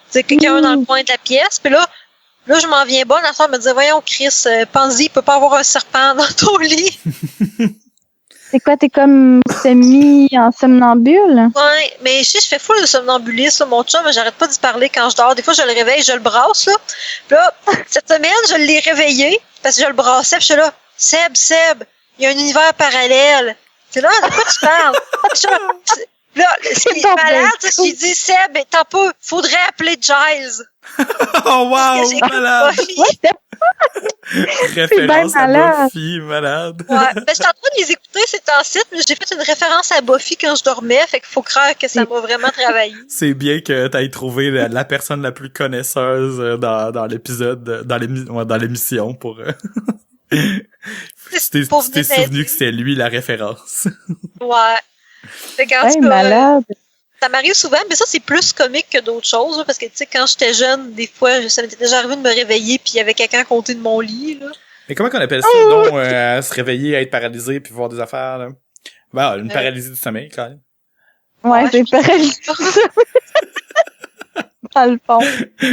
sais, quelqu'un dans le coin de la pièce. Puis là, je m'en viens bonne, la soeur me dit, voyons, Chris, pense-y, il peut pas avoir un serpent dans ton lit. C'est quoi, t'es comme semi en somnambule? Ouais, mais je fais full de somnambulisme, là, mon chum, mais j'arrête pas d'y parler quand je dors. Des fois, je le réveille, je le brasse, là. Puis là, cette semaine, je l'ai réveillé, parce que je le brassais, puis je suis là, Seb, il y a un univers parallèle. C'est là, de quoi tu parles? Là, ce qui est malade, c'est qu'il dit, Seb, t'as pas, faudrait appeler Giles. Oh wow, malade! Référence à Buffy, malade. Ouais, ben, j'étais en train de les écouter, c'est en site, mais j'ai fait une référence à Buffy quand je dormais, fait qu'il faut croire que ça m'a vraiment travaillé. C'est bien que t'ailles trouvé la personne la plus connaisseuse dans l'épisode, dans l'émission pour... Tu t'es souvenu que c'était lui la référence. Ouais. Fait qu'en tout cas, malade. Ça m'arrive souvent, mais ça, c'est plus comique que d'autres choses, là, parce que, tu sais, quand j'étais jeune, des fois, ça m'était déjà arrivé de me réveiller puis il y avait quelqu'un à côté de mon lit, là. Mais comment qu'on appelle ça, donc, se réveiller, être paralysé puis voir des affaires, là? Ben, une paralysie du sommeil, quand même. Ouais, c'est paralysie. Dans le fond.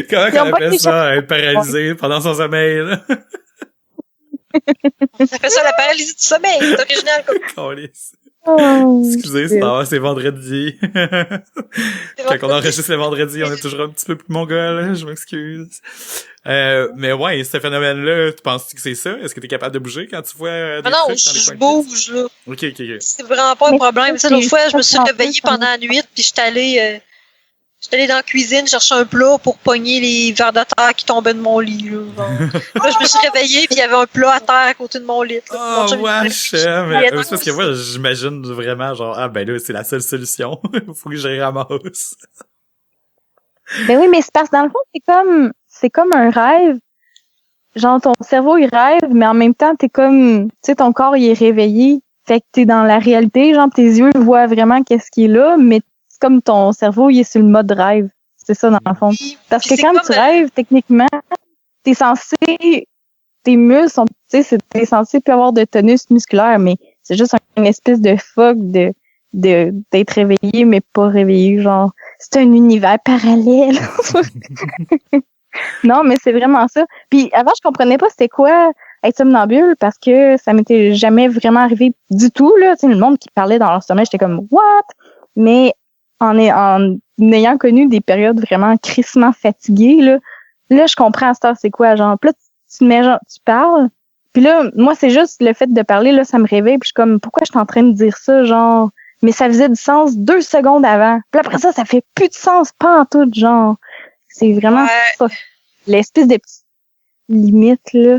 Comment qu'on appelle ça, être paralysé pendant son sommeil, là? Ça fait ça, la paralysie du sommeil. C'est original, comme. Excusez, c'est vendredi. Quand on enregistre le vendredi, on est toujours un petit peu plus mongol, je m'excuse. Mais ouais, ce phénomène-là, tu penses que c'est ça? Est-ce que t'es capable de bouger quand tu vois des non, trucs je bouge, là. Ok. C'est vraiment pas un problème. Ça, l'autre fois, je me suis réveillée pendant la nuit, puis j'étais allée dans la cuisine chercher un plat pour pogner les vers de terre qui tombaient de mon lit, là. Là, je me suis réveillée, puis il y avait un plat à terre à côté de mon lit. Là. Oh, wesh! Mais c'est parce que moi, j'imagine vraiment, genre, ah, ben là, c'est la seule solution. Faut que je les ramasse. Ben oui, mais c'est parce que dans le fond, c'est comme un rêve. Genre, ton cerveau, il rêve, mais en même temps, t'es comme, tu sais, ton corps, il est réveillé. Fait que t'es dans la réalité, genre, tes yeux voient vraiment qu'est-ce qui est là, mais c'est comme ton cerveau, il est sur le mode rêve. C'est ça, dans le fond. Parce que quand tu rêves, techniquement, t'es censé, tes muscles sont, tu sais, t'es censé plus avoir de tonus musculaire, mais c'est juste une espèce de fog d'être réveillé, mais pas réveillé, genre, c'est un univers parallèle. Non, mais c'est vraiment ça. Puis avant, je comprenais pas c'était quoi être somnambule parce que ça m'était jamais vraiment arrivé du tout, là. Tu sais, le monde qui parlait dans leur sommeil, j'étais comme, what? Mais en ayant connu des périodes vraiment crissement fatiguées, là, je comprends à cette heure c'est quoi, genre, puis là, tu te mets, genre, tu parles, puis là, moi, c'est juste le fait de parler, là, ça me réveille, puis je suis comme, pourquoi je suis en train de dire ça, genre, mais ça faisait du sens 2 secondes avant, puis après ça fait plus de sens, pas en tout, genre, c'est vraiment ça, l'espèce de petite limite, là.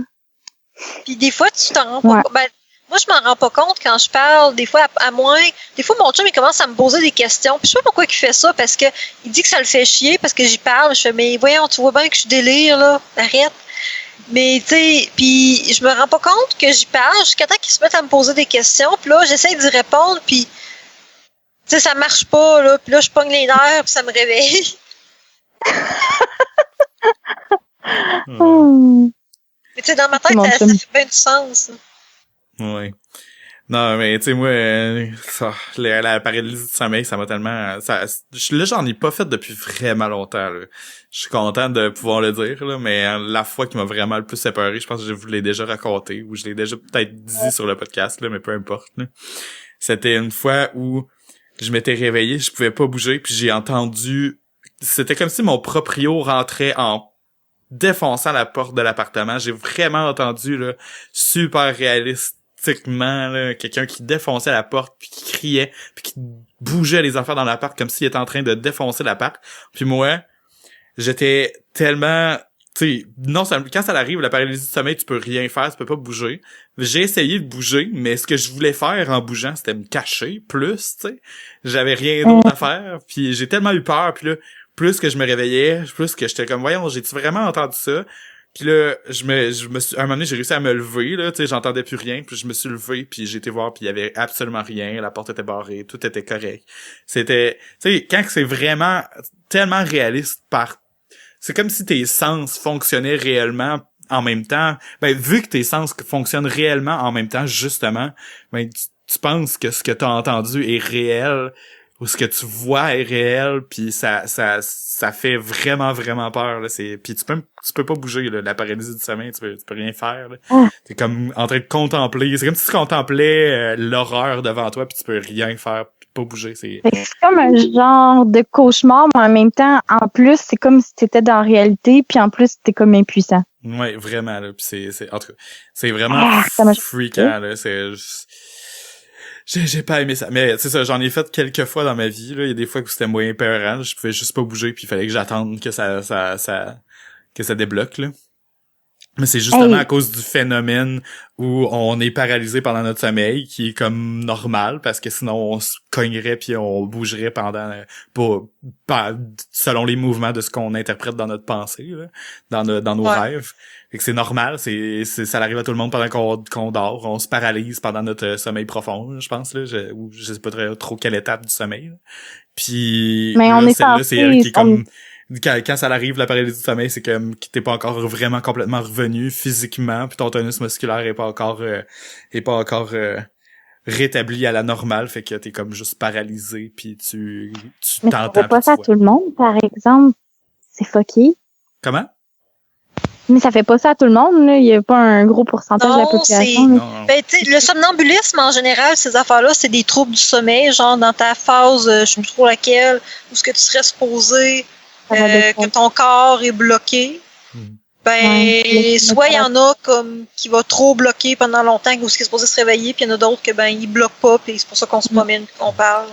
Puis des fois, tu t'en rends pas compte. Ben, moi, je m'en rends pas compte quand je parle. Des fois, à moins. Des fois, mon chum, il commence à me poser des questions. Puis je sais pas pourquoi il fait ça, parce que il dit que ça le fait chier, parce que j'y parle. Je fais, mais voyons, tu vois bien que je délire, là. Arrête. Mais, tu sais, puis je me rends pas compte que j'y parle jusqu'à temps qu'il se mette à me poser des questions. Puis là, j'essaie d'y répondre, puis, tu sais, ça marche pas, là. Puis là, je pogne les nerfs, puis ça me réveille. Mais tu sais, dans ma tête, ça fait bien du sens. Ouais. Non, mais tu sais, moi, la paralysie du sommeil, ça m'a tellement... là, j'en ai pas fait depuis vraiment longtemps, là. Je suis content de pouvoir le dire, là, mais la fois qui m'a vraiment le plus épeuré, je pense que je vous l'ai déjà raconté, ou je l'ai déjà peut-être dit sur le podcast, là, mais peu importe, là. C'était une fois où je m'étais réveillé, je pouvais pas bouger, puis j'ai entendu... C'était comme si mon proprio rentrait en défonçant la porte de l'appartement. J'ai vraiment entendu, là, super réalistiquement, là, quelqu'un qui défonçait la porte, puis qui criait, puis qui bougeait les affaires dans l'appart comme s'il était en train de défoncer l'appart. Puis moi, j'étais tellement... Tu sais, non, quand ça arrive, la paralysie du sommeil, tu peux rien faire, tu peux pas bouger. J'ai essayé de bouger, mais ce que je voulais faire en bougeant, c'était me cacher plus, tu sais. J'avais rien d'autre à faire, puis j'ai tellement eu peur, puis là, plus que je me réveillais, plus que j'étais comme, voyons, j'ai-tu vraiment entendu ça? Puis là, je me suis, à un moment donné, j'ai réussi à me lever, là, tu sais, j'entendais plus rien, puis je me suis levé, puis j'ai été voir, puis il y avait absolument rien, la porte était barrée, tout était correct. C'était, tu sais, quand c'est vraiment tellement réaliste c'est comme si tes sens fonctionnaient réellement en même temps. Ben, vu que tes sens fonctionnent réellement en même temps, justement, ben, tu penses que ce que t'as entendu est réel, ou ce que tu vois est réel, puis ça fait vraiment vraiment peur, là. Puis tu peux pas bouger, là, la paralysie du sommeil, tu peux rien faire, là. T'es comme en train de contempler, c'est comme si tu contemplais l'horreur devant toi, puis tu peux rien faire, pas bouger. C'est comme un genre de cauchemar, mais en même temps, en plus, c'est comme si t'étais dans la réalité, puis en plus, t'es comme impuissant. Ouais, vraiment, là. Pis en tout cas, c'est vraiment ça m'a freakant, là. J'ai pas aimé ça. Mais, c'est ça, j'en ai fait quelques fois dans ma vie, là. Il y a des fois où c'était moyen peurant. Je pouvais juste pas bouger puis il fallait que j'attende que que ça débloque, là. Mais c'est justement à cause du phénomène où on est paralysé pendant notre sommeil, qui est comme normal, parce que sinon on se cognerait puis on bougerait selon les mouvements de ce qu'on interprète dans notre pensée, là, dans nos rêves. Fait que c'est normal, ça arrive à tout le monde pendant qu'on dort, on se paralyse pendant notre sommeil profond, je pense, là, ou je sais pas trop quelle étape du sommeil, là. Puis mais là, on est celle-là, c'est elle qui est comme quand ça arrive, la paralysie du sommeil, c'est comme que t'es pas encore vraiment complètement revenu physiquement, puis ton tonus musculaire est pas encore rétabli à la normale, fait que t'es comme juste paralysé, puis tu mais t'entends. ça fait pas ça à tout le monde, par exemple. C'est fucké. Comment? Mais ça fait pas ça à tout le monde, là. Il y a pas un gros pourcentage de la population. Non. Ben, tu sais, le somnambulisme, en général, ces affaires-là, c'est des troubles du sommeil, genre dans ta phase, je sais plus trop laquelle, où ce que tu serais supposé que ton corps est bloqué. Ben, soit il y en a comme qui va trop bloquer pendant longtemps, ou ce qui est supposé se réveiller, puis il y en a d'autres que ben il bloque pas, puis c'est pour ça qu'on se promène, qu'on parle.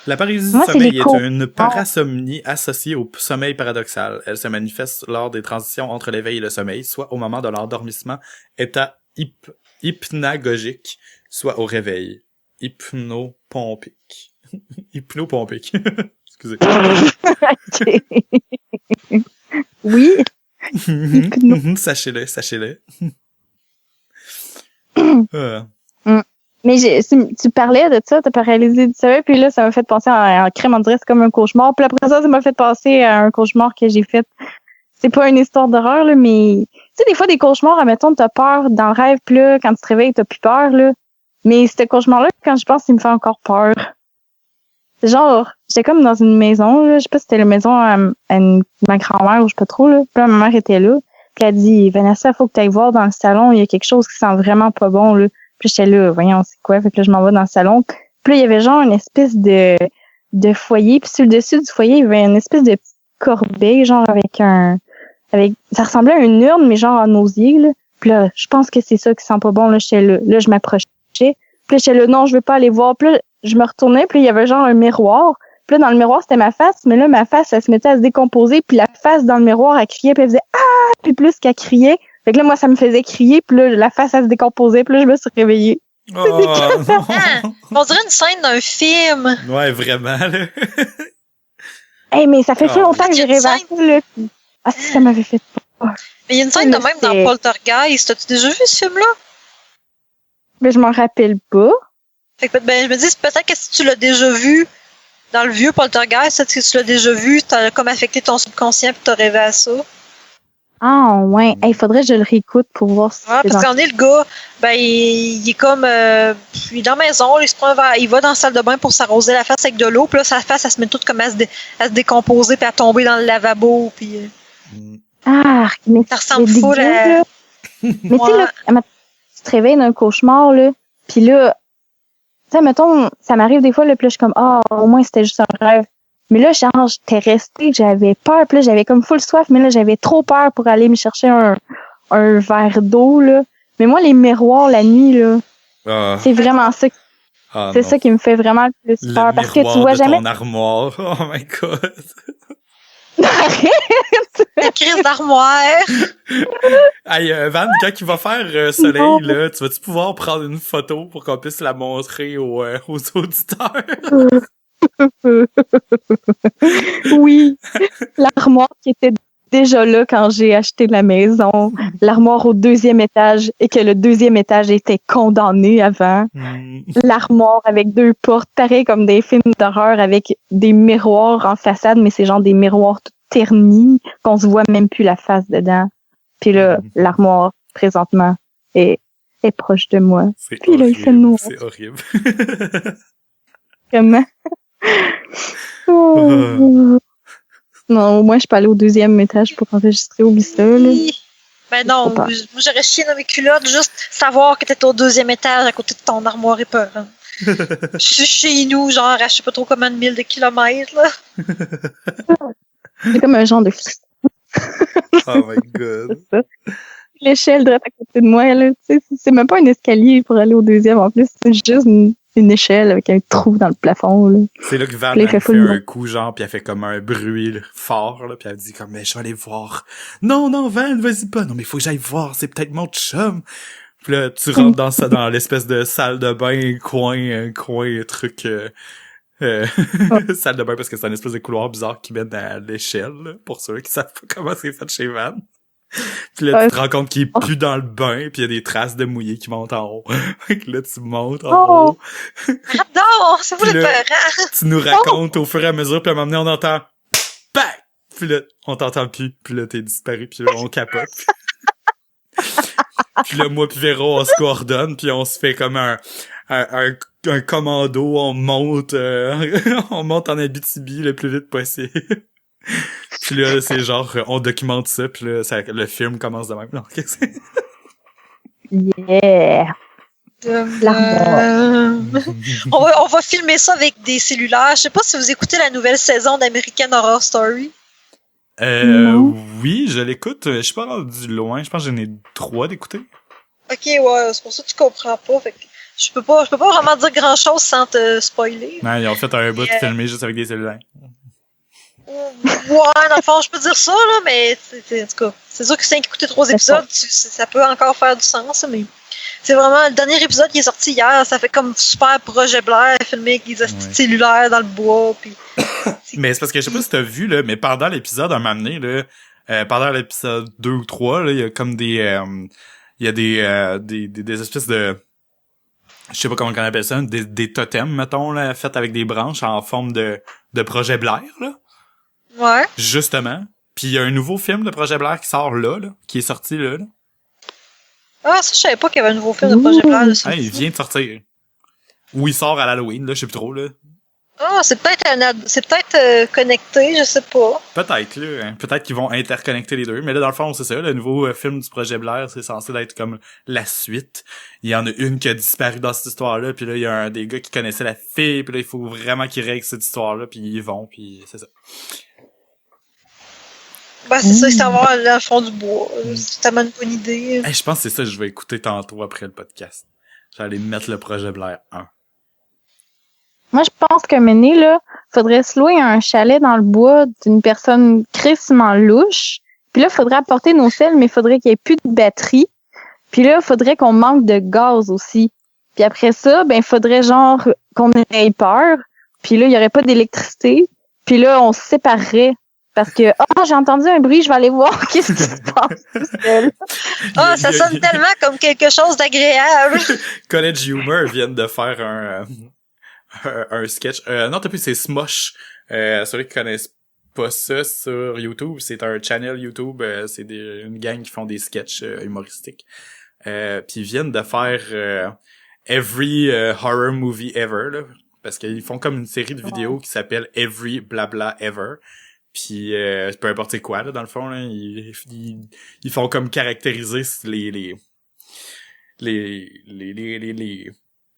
La paralysie du sommeil est une parasomnie associée au sommeil paradoxal. Elle se manifeste lors des transitions entre l'éveil et le sommeil, soit au moment de l'endormissement, état hypnagogique, soit au réveil. Hypnopompique. Hypnopompique. Excusez. Oui. Sachez-le. Mais tu parlais de ça, t'as paralysé du sommeil, puis là, ça m'a fait penser à crème, on dirait c'est comme un cauchemar. Puis après ça m'a fait penser à un cauchemar que j'ai fait. C'est pas une histoire d'horreur, là, mais tu sais, des fois, des cauchemars, admettons, t'as peur dans le rêve, puis là, quand tu te réveilles, t'as plus peur, là. Mais ce cauchemar-là, quand je pense, il me fait encore peur. C'est genre, j'étais comme dans une maison, là, je sais pas si c'était la maison à ma grand-mère ou je sais pas trop, là. Puis là, ma mère était là, puis elle a dit, Vanessa, faut que t'ailles voir dans le salon, il y a quelque chose qui sent vraiment pas bon, là. Puis j'étais là, voyons, c'est quoi? Fait que là, je m'en vais dans le salon. Puis là, il y avait genre une espèce de foyer, puis sur le dessus du foyer, il y avait une espèce de petite corbeille, genre ça ressemblait à une urne, mais genre en osier, là. Puis là, je pense que c'est ça qui sent pas bon, là, j'étais là. Là, je m'approchais. Puis là, j'étais là, non, je veux pas aller voir. Puis là, je me retournais, puis il y avait genre un miroir. Puis là, dans le miroir, c'était ma face, mais là, ma face, elle se mettait à se décomposer, puis la face dans le miroir, elle criait, puis elle faisait « Ah! » Puis plus qu'elle criait. Fait que là, moi, ça me faisait crier, puis là, la face, elle se décomposait, puis là, je me suis réveillée. Oh, non. On dirait une scène d'un film. Ouais, vraiment, là. Hey, mais ça fait plus longtemps que j'ai rêvé à ça, là. Ah, si, ça m'avait fait peur. Mais il y a une scène de même dans Poltergeist. As-tu déjà vu ce film-là? Mais je m'en rappelle pas. Fait que, ben, je me dis, peut-être que si tu l'as déjà vu dans le vieux Poltergeist, peut-être que tu l'as déjà vu, t'as comme affecté ton subconscient puis t'as rêvé à ça. Ah, ouais. Il faudrait que je le réécoute pour voir si parce qu'on est le gars, ben, il est comme, il est dans la maison, il va dans la salle de bain pour s'arroser la face avec de l'eau, puis là, sa face, elle se met toute comme à se décomposer puis à tomber dans le lavabo, puis... Ah, mais ça ressemble fou, là. Mais tu sais, là, tu te réveilles d'un cauchemar, là, puis là, tu sais, mettons, ça m'arrive des fois, là, puis là, je suis comme, au moins, c'était juste un rêve. Mais là, genre, j'étais restée, j'avais peur, puis là, j'avais comme full soif, mais là, j'avais trop peur pour aller me chercher un verre d'eau, là. Mais moi, les miroirs, la nuit, là, c'est vraiment ça. C'est ça qui me fait vraiment le plus peur, parce que tu vois jamais... ton armoire, oh my god. Arrête! La crise d'armoire! Hey, Van, quand il va faire soleil, là, tu vas-tu pouvoir prendre une photo pour qu'on puisse la montrer aux auditeurs? Oui, l'armoire qui était déjà là quand j'ai acheté la maison, l'armoire au 2e étage et que le 2e étage était condamné avant, l'armoire avec 2 portes, pareil comme des films d'horreur avec des miroirs en façade, mais c'est genre des miroirs tout ternis qu'on se voit même plus la face dedans. Puis là, l'armoire présentement est proche de moi. Puis horrible, là, il fait noir. C'est horrible. Comment? Non, au moins, je peux aller au 2e étage pour enregistrer. Oublie ça, là. Ben non, moi, j'aurais chié dans mes culottes juste savoir que t'étais au 2e étage à côté de ton armoire épeurante. Je suis chez nous, genre, à je sais pas trop combien de milles de kilomètres, là. C'est comme un genre de... Oh my god. l'échelle direct à côté de moi, là. Tu sais, c'est même pas un escalier pour aller au deuxième, en plus. C'est juste une échelle avec un trou dans le plafond, là. C'est là que Van Puis là, il elle fait fait full un coup, genre, puis elle fait comme un bruit là, fort, là, puis elle dit comme, mais je vais aller voir. Non, Van, vas-y pas. Non, mais faut que j'aille voir, c'est peut-être mon chum. Puis là, tu rentres dans l'espèce de salle de bain, coin, truc... salle de bain parce que c'est un espèce de couloir bizarre qui mène à l'échelle, là, pour ceux qui savent pas comment c'est fait chez Van. Puis là, tu te rends compte qu'il est plus dans le bain, puis il y a des traces de mouillé qui montent en haut. Fait que là, tu montes en haut. J'adore! C'est vous Puis les là, parents! Tu nous racontes au fur et à mesure, puis à un moment donné, on entend bang! Puis là, on t'entend plus, puis là, t'es disparu, puis là, on capote. Puis là, moi puis Véro, on se coordonne, puis on se fait comme un commando, on monte en Abitibi le plus vite possible. Puis là, c'est genre, on documente ça, puis là, le film commence de même. Non, qu'est-ce que c'est? Yeah! On va filmer ça avec des cellulaires. Je sais pas si vous écoutez la nouvelle saison d'American Horror Story. Oui, je l'écoute. Je suis pas rendu loin. Je pense que j'en ai 3 d'écouter. Ok, ouais, c'est pour ça que tu comprends pas. Fait que je peux pas vraiment dire grand chose sans te spoiler. Non, ils ont fait un bout filmé juste avec des cellulaires. Ouais, dans le fond, je peux dire ça, là, mais en tout cas, c'est sûr que si tu écouté 3 épisodes, ça peut encore faire du sens, mais c'est vraiment le dernier épisode qui est sorti hier, ça fait comme super projet Blair, filmé avec des cellulaires dans le bois, puis... Mais c'est parce que je sais pas si t'as vu, là, mais pendant l'épisode, un moment donné, là, pendant l'épisode 2 ou 3, là, il y a comme des espèces de, je sais pas comment on appelle ça, des totems, mettons, là, faits avec des branches en forme de projet Blair, là. Ouais. Justement. Puis il y a un nouveau film de projet Blair qui sort là, qui est sorti là. Ah, ça, je savais pas qu'il y avait un nouveau film de projet Blair de sorti. Il vient de sortir. Ou il sort à l'Halloween, là, je sais plus trop, là. Ah, c'est peut-être connecté, je sais pas. Peut-être, là. Hein. Peut-être qu'ils vont interconnecter les deux. Mais là, dans le fond, c'est ça. Le nouveau film du projet Blair, c'est censé être comme la suite. Il y en a une qui a disparu dans cette histoire-là. Puis là, il y a un des gars qui connaissait la fille. Puis là, il faut vraiment qu'ils règlent cette histoire-là. Puis ils vont, puis c'est ça. Ben, c'est ça, c'est avoir dans le fond du bois. C'est tellement une bonne idée. Hey, je pense que c'est ça que je vais écouter tantôt après le podcast. J'allais mettre le projet Blair 1. Moi, je pense que Méné, là, faudrait se louer un chalet dans le bois d'une personne crissement louche. Puis là, faudrait apporter nos selles, mais faudrait qu'il y ait plus de batterie. Puis là, faudrait qu'on manque de gaz aussi. Puis après ça, ben, faudrait genre qu'on ait peur. Puis là, il y aurait pas d'électricité. Puis là, on se séparerait. Parce que, j'ai entendu un bruit, je vais aller voir qu'est-ce qui se passe. Ça sonne tellement comme quelque chose d'agréable. College Humor viennent de faire un sketch. Non, t'as plus, c'est Smosh. Ceux qui connaissent pas ça sur YouTube, c'est un channel YouTube, c'est une gang qui font des sketchs humoristiques. Puis ils viennent de faire Every Horror Movie Ever, là, parce qu'ils font comme une série de vidéos qui s'appelle Every Blabla Ever. Puis peu importe c'est quoi là dans le fond là, ils font comme caractériser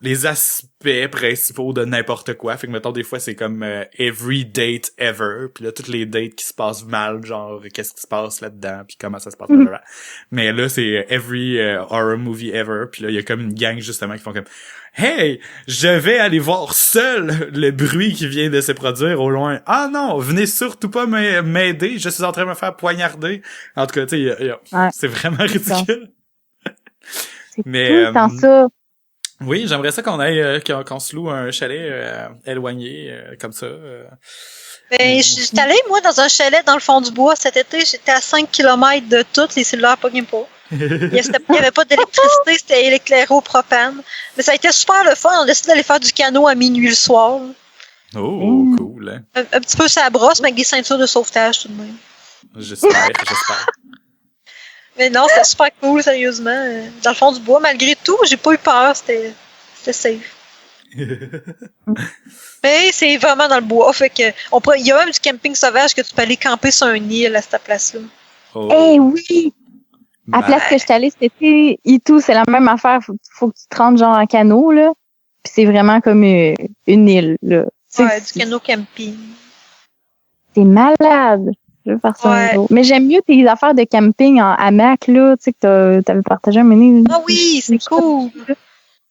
les aspects principaux de n'importe quoi. Fait que mettons des fois c'est comme every date ever, puis là toutes les dates qui se passent mal, genre qu'est-ce qui se passe là-dedans, puis comment ça se passe là. Mais là c'est every horror movie ever, puis là il y a comme une gang justement qui font comme hey, je vais aller voir seul le bruit qui vient de se produire au loin. Ah non, venez surtout pas m'aider, je suis en train de me faire poignarder. En tout cas, tu sais, c'est vraiment ridicule. Mais tout le temps ça. Oui, j'aimerais ça qu'on aille, qu'on se loue un chalet éloigné, comme ça. Ben, j'étais allée, moi, dans un chalet dans le fond du bois cet été. J'étais à 5 km de toutes, les cellulaires pognaient pas. Il y avait pas d'électricité, c'était éclairé au propane. Mais ça a été super le fun. On a décidé d'aller faire du canot à minuit le soir. Oh, cool, hein? Un petit peu ça brosse, mais avec des ceintures de sauvetage tout de même. J'espère. Mais non, c'était super cool, sérieusement. Dans le fond du bois, malgré tout, j'ai pas eu peur, c'était safe. Mais c'est vraiment dans le bois, fait que il y a même du camping sauvage que tu peux aller camper sur un île à cette place-là. Eh oui! À la place que je suis allée cet été, et tout, c'est la même affaire. Faut que tu te rendes genre en canot, là. Puis c'est vraiment comme une île, là. Ouais, du canot camping. C'est malade. Je veux faire ça Ouais. un jour. Mais j'aime mieux tes affaires de camping en hamac, là, tu sais, que t'avais partagé un moment. Ah oui, c'est cool.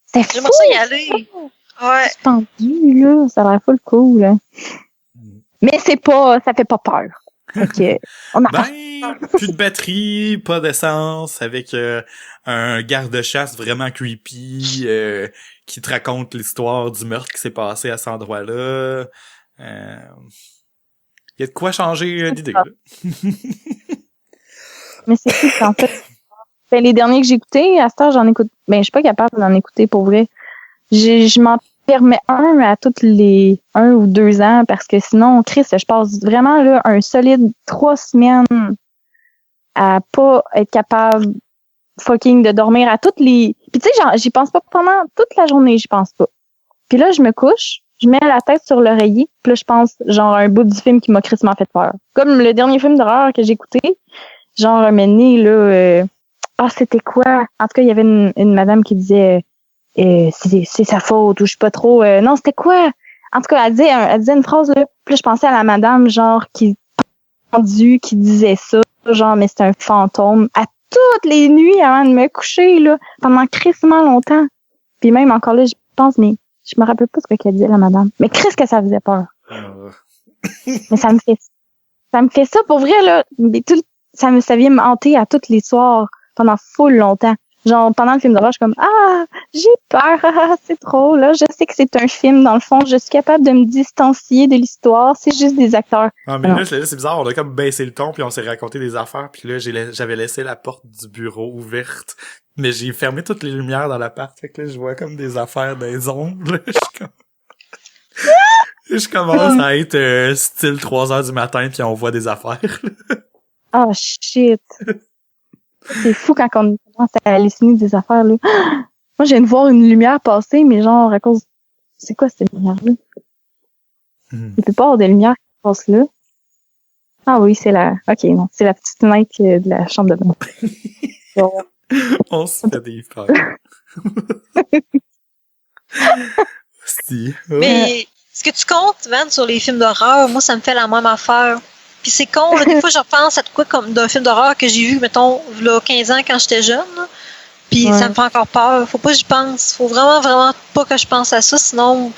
C'était fou! J'aimerais ça y aller. Ouais. Suspendu, là. Ça a l'air full cool, là. Mais ça fait pas peur. Fait que, on a Ben, plus de batterie, pas d'essence, avec un garde-chasse vraiment creepy qui te raconte l'histoire du meurtre qui s'est passé à cet endroit-là. Il y a de quoi changer d'idée, là. Mais c'est cool, en fait. Ben, les derniers que j'ai écoutés, à cette heure, j'en écoute. Ben, je suis pas capable d'en écouter pour vrai. Je m'en permets un à toutes les 1 ou 2 ans parce que sinon, Chris, je passe vraiment là un solide 3 semaines à pas être capable fucking de dormir à toutes les. Puis tu sais, genre, j'y pense pas pendant toute la journée, j'y pense pas. Puis là, je me couche, je mets la tête sur l'oreiller, puis là, je pense genre à un bout du film qui m'a crissement fait peur. Comme le dernier film d'horreur que j'ai écouté, genre un moment donné, là, c'était quoi? En tout cas, il y avait une madame qui disait c'est sa faute ou je sais pas trop. Non, c'était quoi? En tout cas, elle disait une phrase là. Puis là, je pensais à la madame genre qui disait ça, genre mais c'est un fantôme à toutes les nuits avant de me coucher là, pendant crissement longtemps. Puis même encore là, je pense mais je me rappelle pas ce qu'elle disait la madame. Mais Chris que ça faisait peur. Mais ça me fait ça pour vrai là. Mais ça vient me hanter à tous les soirs pendant full longtemps. Genre, pendant le film d'horreur, je suis comme, j'ai peur, c'est trop, là. Je sais que c'est un film, dans le fond. Je suis capable de me distancier de l'histoire. C'est juste des acteurs. Ah, mais là, c'est bizarre. On a comme baissé le ton, puis on s'est raconté des affaires, puis là, j'avais laissé la porte du bureau ouverte. Mais j'ai fermé toutes les lumières dans l'appart. Fait que là, je vois comme des affaires dans les ombres, là. Je commence à être style 3h du matin, puis on voit des affaires, là. Oh, shit. C'est fou quand on commence à halluciner des affaires, là. Moi, je viens de voir une lumière passer, mais genre, à cause... C'est quoi cette lumière-là? Il peut pas y avoir des lumières qui passent là. Ah oui, c'est la... Ok, non. C'est la petite fenêtre de la chambre de bain. Bon. On se fait des frères. Si. Mais ce que tu comptes, Van, sur les films d'horreur, moi, ça me fait la même affaire. Puis c'est con, là, des fois, je repense à de quoi comme d'un film d'horreur que j'ai vu, mettons, là, 15 ans quand j'étais jeune. Là. Puis ça me fait encore peur. Faut pas que j'y pense. Faut vraiment, vraiment pas que je pense à ça. Sinon,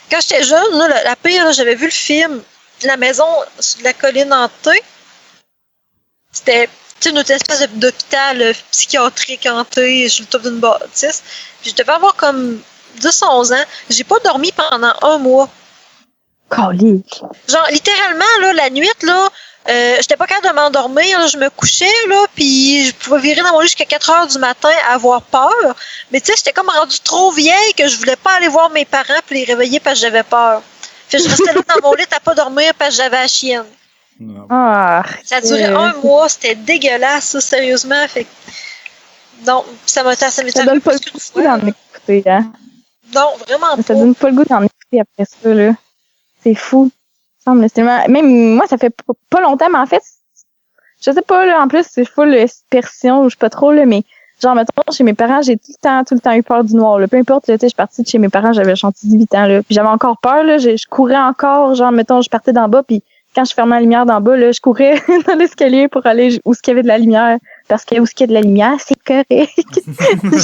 quand j'étais jeune, là, la pire, là, j'avais vu le film La maison sur la colline hantée. C'était une autre espèce d'hôpital psychiatrique hanté sur le top d'une bâtisse. Puis je devais avoir comme 10-11 ans. J'ai pas dormi pendant 1 mois. Colique. Genre, littéralement, là, la nuit, là, j'étais pas capable de m'endormir, là, je me couchais, là, puis je pouvais virer dans mon lit jusqu'à 4h du matin à avoir peur. Mais tu sais, j'étais comme rendue trop vieille que je voulais pas aller voir mes parents puis les réveiller parce que j'avais peur. Fait que je restais là dans mon lit à pas dormir parce que j'avais la chienne. Ah. Ça a duré 1 mois, c'était dégueulasse, ça, sérieusement. Fait que... Non, ça m'est donne pas le goût d'en écouter, hein? Non, vraiment pas. Ça donne pas le goût d'en écouter après ça, là. C'est fou. Même moi, ça fait pas longtemps, mais en fait, je sais pas, là, en plus, c'est full superstition, ou je sais pas trop, là, mais genre, mettons, chez mes parents, j'ai tout le temps eu peur du noir, là. Peu importe, là, tu sais, je suis partie de chez mes parents, j'avais 18 ans, là. Puis j'avais encore peur, là, je courais encore, genre, mettons, je partais d'en bas, puis quand je fermais la lumière d'en bas, là, je courais dans l'escalier pour aller où il y avait de la lumière. Parce que où il y a de la lumière, c'est correct.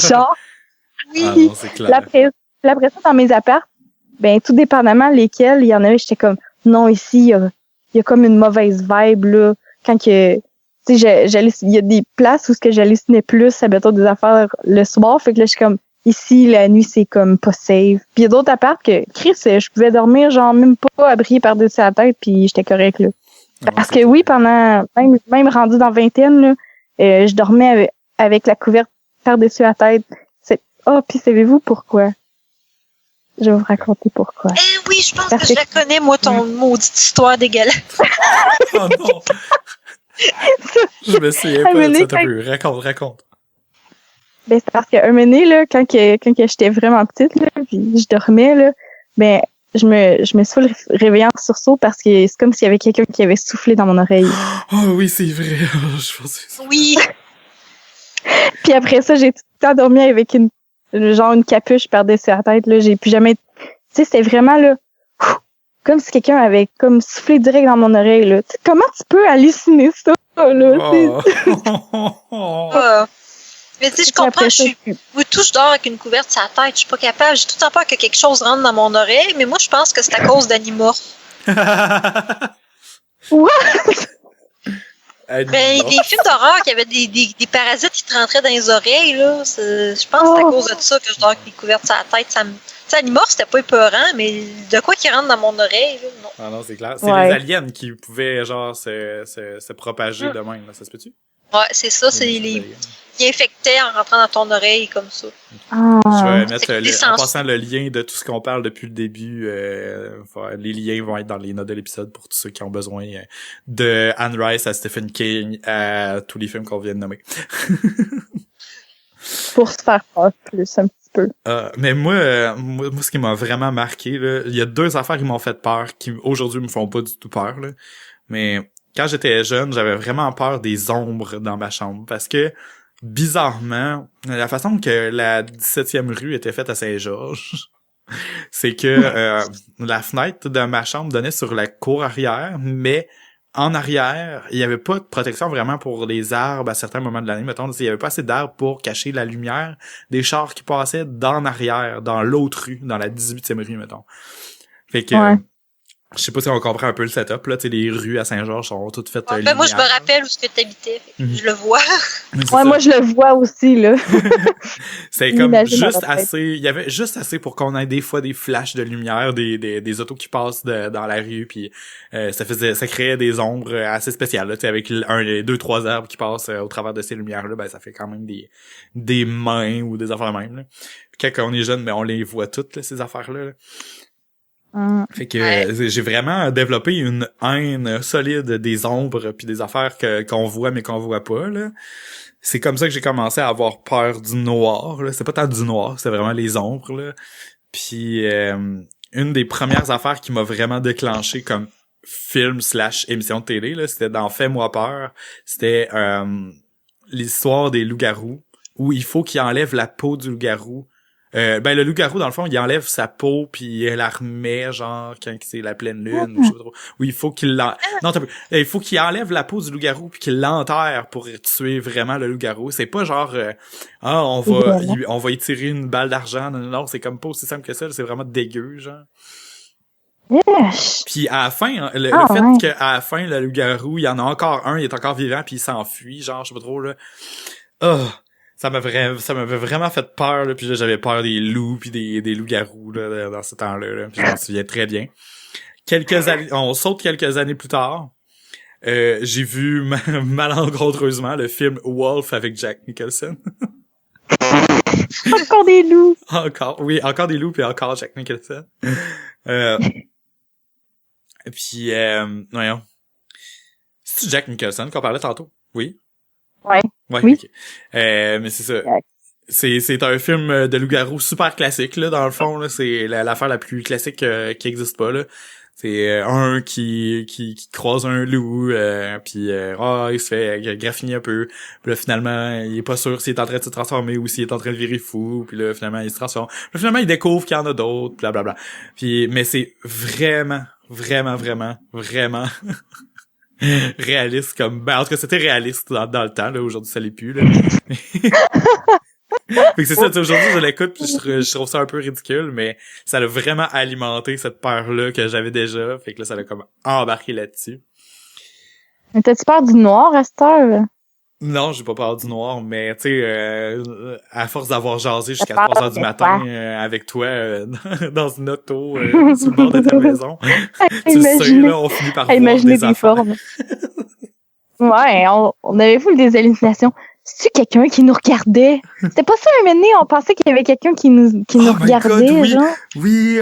Genre. Oui. Ah non, c'est clair. Après ça, dans mes apparts, ben, tout dépendamment lesquels, il y en avait, j'étais comme, non, ici, il y a comme une mauvaise vibe, là. Quand que, tu sais, il y a des places où ce que j'hallucinais plus, ça mettons des affaires le soir. Fait que là, je suis comme, ici, la nuit, c'est comme pas safe. Puis il y a d'autres apparts que, Chris, je pouvais dormir, genre, même pas abrié par-dessus la tête, puis j'étais correct, là. Parce que oui, pendant, même rendu dans vingtaine, là, je dormais avec la couverte par-dessus la tête. Puis savez-vous pourquoi? Je vais vous raconter pourquoi. Oui, je pense que je la connais, moi, ton maudite histoire dégueulasse. Oh non! Je me souviens pas de ça, t'as pu. Raconte. Ben, c'est parce qu'un moment donné, là, quand j'étais vraiment petite, là, puis je dormais, là, ben, je me suis réveillée en sursaut parce que c'est comme s'il y avait quelqu'un qui avait soufflé dans mon oreille. Oh oui, c'est vrai. Je pensais ça. Oui! Puis après ça, j'ai tout le temps dormi avec une capuche par-dessus la tête, là. J'ai plus jamais... Tu sais, c'était vraiment, là... comme si quelqu'un avait comme soufflé direct dans mon oreille, là. T'sais, comment tu peux halluciner ça, là? Mais tu sais, je comprends, moi, tout, je dors avec une couverte sur la tête, je suis pas capable, j'ai tout le temps peur que quelque chose rentre dans mon oreille, mais moi, je pense que c'est à cause d'Animorph. What? Ben, les films d'horreur qui avaient des parasites qui te rentraient dans les oreilles, là, je pense que c'est à cause de ça que je dors avec les couvertes sur la tête. Tu sais, Animorph, c'était pas épeurant, mais de quoi qui rentre dans mon oreille, là, non. Ah non, c'est clair. C'est les aliens qui pouvaient, genre, se propager de même, là. Ça se peut-tu? Ouais, c'est ça, c'est qui infectaient en rentrant dans ton oreille, comme ça. Je vais mettre en passant le lien de tout ce qu'on parle depuis le début. Les liens vont être dans les notes de l'épisode pour tous ceux qui ont besoin de Anne Rice à Stephen King à tous les films qu'on vient de nommer. Pour se faire peur plus un petit peu. Mais moi, ce qui m'a vraiment marqué, là, il y a 2 affaires qui m'ont fait peur, qui aujourd'hui me font pas du tout peur, là. Mais quand j'étais jeune, j'avais vraiment peur des ombres dans ma chambre parce que bizarrement, la façon que la 17e rue était faite à Saint-Georges, c'est que la fenêtre de ma chambre donnait sur la cour arrière, mais en arrière, il y avait pas de protection vraiment pour les arbres à certains moments de l'année. Mettons, il y avait pas assez d'arbres pour cacher la lumière des chars qui passaient d'en arrière, dans l'autre rue, dans la 18e rue, mettons. Fait que je sais pas si on comprend un peu le setup, là, tu sais, les rues à Saint-Georges sont toutes faites ben moi, je me rappelle où ce que t'habitais, je le vois. Ouais, moi, je le vois aussi, là. C'est comme juste assez, il y avait juste assez pour qu'on ait des fois des flashs de lumière, des autos qui passent dans la rue, puis ça créait des ombres assez spéciales, là, tu sais, avec 2-3 arbres qui passent au travers de ces lumières-là, ben, ça fait quand même des mains ou des affaires même, là. Puis quand on est jeune, ben, on les voit toutes, là, ces affaires-là, là. Fait que j'ai vraiment développé une haine solide des ombres puis des affaires qu'on voit mais qu'on voit pas, là. C'est comme ça que j'ai commencé à avoir peur du noir, là. C'est pas tant du noir, c'est vraiment les ombres, là. Puis une des premières affaires qui m'a vraiment déclenché comme film / émission de télé, là, c'était dans Fais-moi peur. C'était l'histoire des loups-garous où il faut qu'ils enlèvent la peau du loup-garou. Ben le loup-garou dans le fond il enlève sa peau puis il la remet genre quand c'est la pleine lune ou je sais pas trop. Oui, il faut il faut qu'il enlève la peau du loup-garou puis qu'il l'enterre pour tuer vraiment le loup-garou. C'est pas genre on va y tirer une balle d'argent. Non, c'est comme pas aussi simple que ça, c'est vraiment dégueu genre. Yes. Puis à la fin le fait qu'à la fin le loup-garou, il y en a encore un, il est encore vivant puis il s'enfuit, genre je sais pas trop là. Ça m'avait vraiment fait peur, là, puis là, j'avais peur des loups puis des loups-garous là, dans ce temps-là, là, puis je m'en souviens très bien. On saute quelques années plus tard. J'ai vu malencontreusement le film Wolf avec Jack Nicholson. Encore des loups. Encore des loups puis encore Jack Nicholson. Puis voyons. C'est-tu Jack Nicholson qu'on parlait tantôt? Oui. Ouais. Oui. Okay. Mais c'est ça. C'est un film de loup-garou super classique, là, dans le fond, là. C'est l'affaire la plus classique qui existe pas, là. C'est un qui croise un loup, puis il se fait graffiner un peu. Puis là, finalement, il est pas sûr s'il est en train de se transformer ou s'il est en train de virer fou. Puis là, finalement, il se transforme. Puis finalement, il découvre qu'il y en a d'autres, blablabla. Puis, mais c'est vraiment réaliste comme en tout cas c'était réaliste dans le temps là, aujourd'hui ça l'est plus là. Fait que c'est ça, aujourd'hui je l'écoute puis je trouve ça un peu ridicule, mais ça a vraiment alimenté cette peur là que j'avais déjà, fait que là ça l'a comme embarqué là-dessus. Mais t'as-tu peur du noir à cette heure? Non, j'ai pas peur du noir, mais tu sais, à force d'avoir jasé jusqu'à 3h du matin avec toi dans une auto sur le bord de ta maison, tu sais, là, on finit par voir des affaires. Formes. Ouais, on avait vu des hallucinations. C'est-tu quelqu'un qui nous regardait? C'était pas ça un moment donné, on pensait qu'il y avait quelqu'un qui nous regardait, God, oui. genre. Oui,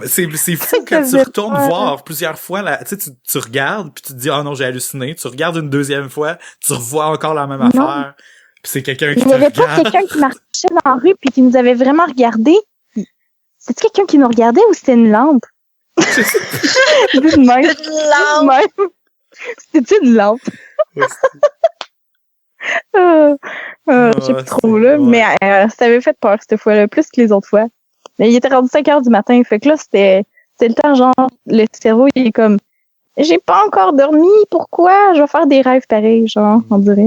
c'est fou quand tu retournes voir plusieurs fois, là, tu sais, tu regardes, puis tu te dis, oh non, j'ai halluciné. Tu regardes une deuxième fois, tu revois encore la même affaire, puis c'est quelqu'un qui te regarde. Il y avait pas quelqu'un qui marchait dans la rue puis qui nous avait vraiment regardé. C'était-tu quelqu'un qui nous regardait ou c'était une lampe? Une lampe. C'était-tu une lampe? Je sais plus trop, là. Ouais. Mais ça avait fait peur cette fois-là, plus que les autres fois. Mais il était rendu 5 heures du matin. Fait que là, c'était le temps, genre, le cerveau, il est comme, j'ai pas encore dormi, pourquoi? Je vais faire des rêves pareils, genre, on dirait.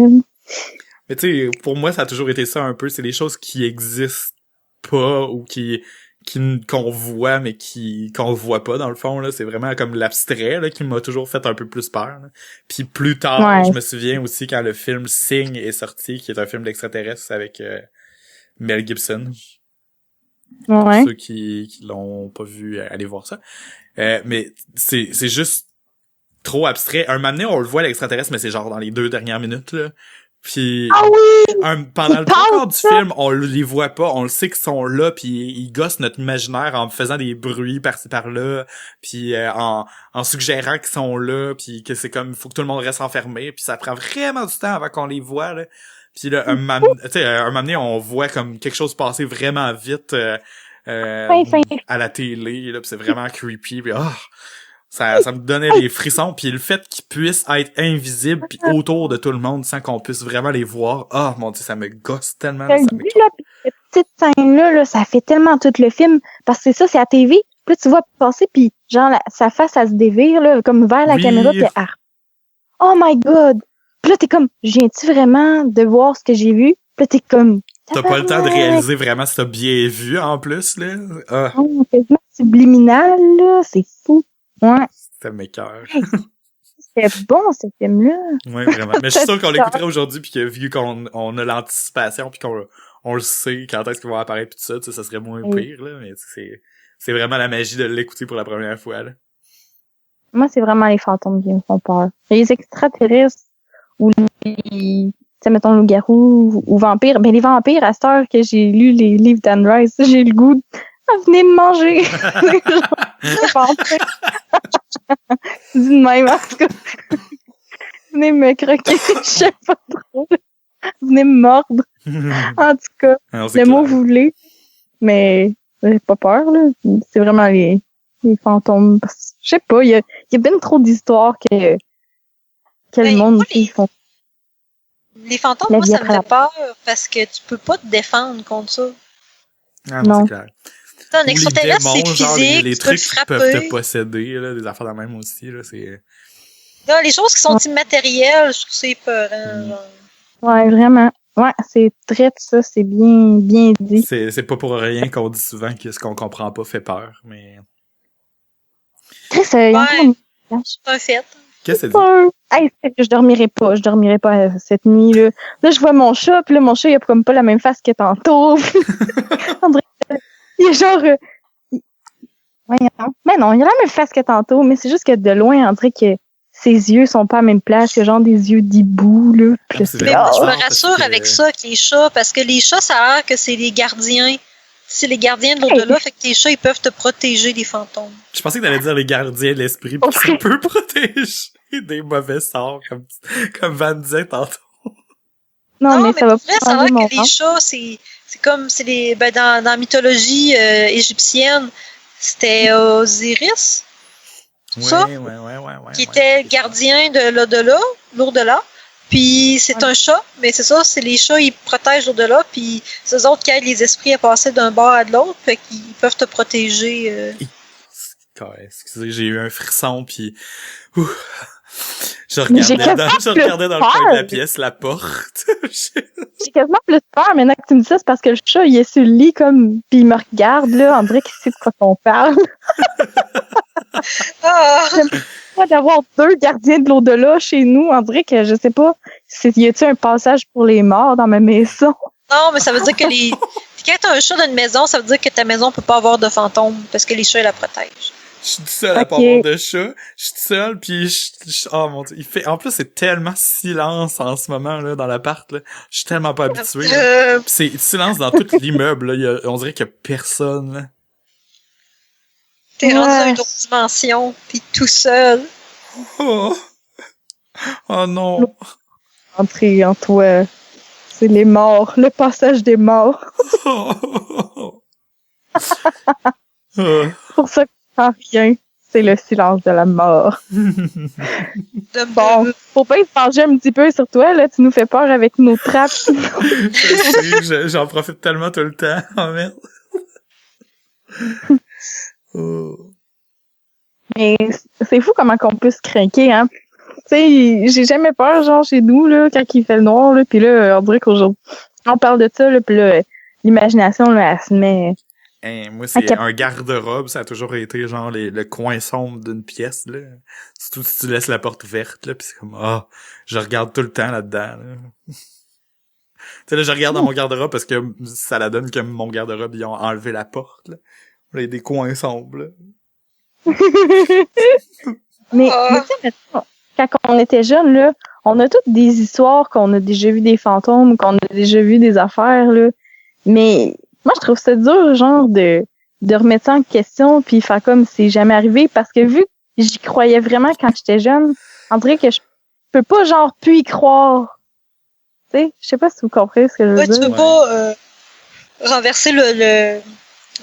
Mais tu sais, pour moi, ça a toujours été ça un peu. C'est des choses qui existent pas ou qu'on voit, mais qu'on voit pas, dans le fond, là. C'est vraiment comme l'abstrait, là, qui m'a toujours fait un peu plus peur, là. Puis plus tard, je me souviens aussi quand le film Sing est sorti, qui est un film d'extraterrestres avec Mel Gibson. Ouais. Pour ceux qui l'ont pas vu, allez voir ça. Mais c'est juste trop abstrait. Un moment donné, on le voit l'extraterrestre, mais c'est genre dans les 2 dernières minutes, là. Puis pendant le trois du film, on les voit pas, on le sait qu'ils sont là, puis ils gossent notre imaginaire en faisant des bruits par-ci par-là, puis en suggérant qu'ils sont là, puis que c'est comme faut que tout le monde reste enfermé, puis ça prend vraiment du temps avant qu'on les voit, là. Puis là, un moment donné, on voit comme quelque chose passer vraiment vite à la télé, là, puis c'est vraiment creepy, puis ça me donnait des frissons, puis le fait qu'ils puissent être invisibles puis autour de tout le monde sans qu'on puisse vraiment les voir, mon Dieu, ça me gosse tellement. Cette petite scène-là, là, ça fait tellement tout le film, parce que c'est ça, c'est à TV, puis tu vois passer, puis genre, sa face, elle se dévire, là, comme vers la caméra, puis oh my God! Puis là, t'es comme, viens-tu vraiment de voir ce que j'ai vu? Puis là, t'es comme... T'as pas le temps de réaliser vraiment si t'as bien vu, en plus, là. Oh, quasiment subliminal, là, c'est fou. Ouais. C'était m'écoeure. C'était bon, ce film-là. Ouais, vraiment. Mais je suis sûr qu'on l'écouterait aujourd'hui, puis que vu qu'on a l'anticipation, puis qu'on le sait quand est-ce qu'ils vont apparaître, puis tout ça, ça serait moins pire, là. Mais c'est vraiment la magie de l'écouter pour la première fois, là. Moi, c'est vraiment les fantômes qui me font peur. Les extraterrestres, ou les... Tu sais, mettons, loup-garou ou vampire. Ben, les vampires, à cette heure que j'ai lu les livres d'Anne Rice, j'ai le goût de... venez me manger. Dis de même, en tout cas. Venez me croquer, je sais pas trop. Venez me mordre. En tout cas, le mot vous voulez. Mais j'ai pas peur, là. C'est vraiment les fantômes. Je sais pas, il y a bien trop d'histoires que le monde ils font. Les fantômes, moi, ça me fait peur parce que tu peux pas te défendre contre ça. Ah non, c'est clair. Un extraterrestre, c'est physique, les tu peux le trucs qui frapper. peuvent te posséder, là, des affaires de même aussi, là, c'est... Là, les choses qui sont immatérielles, je trouve que c'est épeurant. Ouais, vraiment. Ouais, c'est très ça, c'est bien dit. C'est pas pour rien qu'on dit souvent que ce qu'on comprend pas fait peur, mais... Chris, c'est un fait. Qu'est-ce que ça dit? Hey, je dormirai pas cette nuit, là. Là, je vois mon chat, puis là, mon chat, il a comme pas la même face que tantôt. On dirait il est genre... Voyons. Mais non, il a la même face que tantôt, mais c'est juste que de loin, on dirait que ses yeux sont pas à la même place. Il a genre des yeux d'hibou, là. Mais je me rassure avec ça, avec les chats, parce que les chats, ça a l'air que c'est les gardiens. C'est les gardiens de l'au-delà, fait que les chats, ils peuvent te protéger des fantômes. Je pensais que t'allais dire les gardiens de l'esprit, puis ça peut protéger des mauvais sorts, comme Van disait tantôt. Non, mais ça va pas. Ça a l'air que les chats, c'est comme, dans la mythologie égyptienne, c'était Osiris. Qui était gardien de l'au-delà. Puis c'est un chat, mais c'est ça, c'est les chats, ils protègent l'au-delà, puis c'est eux autres qui aident les esprits à passer d'un bord à de l'autre, fait qu'ils peuvent te protéger. Excusez, j'ai eu un frisson, puis je regardais dans le coin de la pièce, la porte. J'ai quasiment plus peur maintenant que tu me dis ça, c'est parce que le chat, il est sur le lit, comme, pis il me regarde, là, on dirait qu'il sait de quoi qu'on parle. J'aime pas d'avoir 2 gardiens de l'au-delà chez nous, on dirait que, je sais pas, y a-t-il un passage pour les morts dans ma maison? Non, mais ça veut dire que quand t'as un chat dans une maison, ça veut dire que ta maison peut pas avoir de fantômes, parce que les chats, ils la protègent. Je suis tout seul à pas avoir de chat. Je suis tout seul, puis oh mon Dieu, en plus, c'est tellement silence en ce moment, là, dans l'appart, là. Je suis tellement pas habitué, là. Pis c'est silence dans tout l'immeuble, là. On dirait qu'il y a personne, là. T'es rendu dans une autre dimension, pis tout seul. Oh non. Entrer en toi. C'est les morts, le passage des morts. Pour ça que rien, c'est le silence de la mort. Bon, faut pas se pencher un petit peu sur toi, là, tu nous fais peur avec nos trappes. J'en profite tellement tout le temps, oh merde. Oh. Mais c'est fou comment qu'on peut se craquer, hein. Tu sais, j'ai jamais peur, genre, chez nous, là, quand il fait le noir, là, pis là, on dirait qu'aujourd'hui, on parle de ça, là, pis là, l'imagination, là, elle se met... Hey, moi, c'est un garde-robe, ça a toujours été, genre, le coin sombre d'une pièce, là. Surtout si tu laisses la porte ouverte, là, pis c'est comme, je regarde tout le temps là-dedans, là. Tu sais, là, je regarde dans mon garde-robe parce que ça la donne que mon garde-robe, ils ont enlevé la porte, là. Là, il y a des coins sombres, là. mais tu sais, mettons, quand on était jeunes, là, on a toutes des histoires qu'on a déjà vu des fantômes, qu'on a déjà vu des affaires, là. Mais moi, je trouve ça dur, genre, de remettre ça en question puis faire comme si c'est jamais arrivé parce que vu que j'y croyais vraiment quand j'étais jeune, on dirait que je peux pas, genre, plus y croire. Tu sais, je sais pas si vous comprenez ce que je veux dire. Tu peux pas renverser le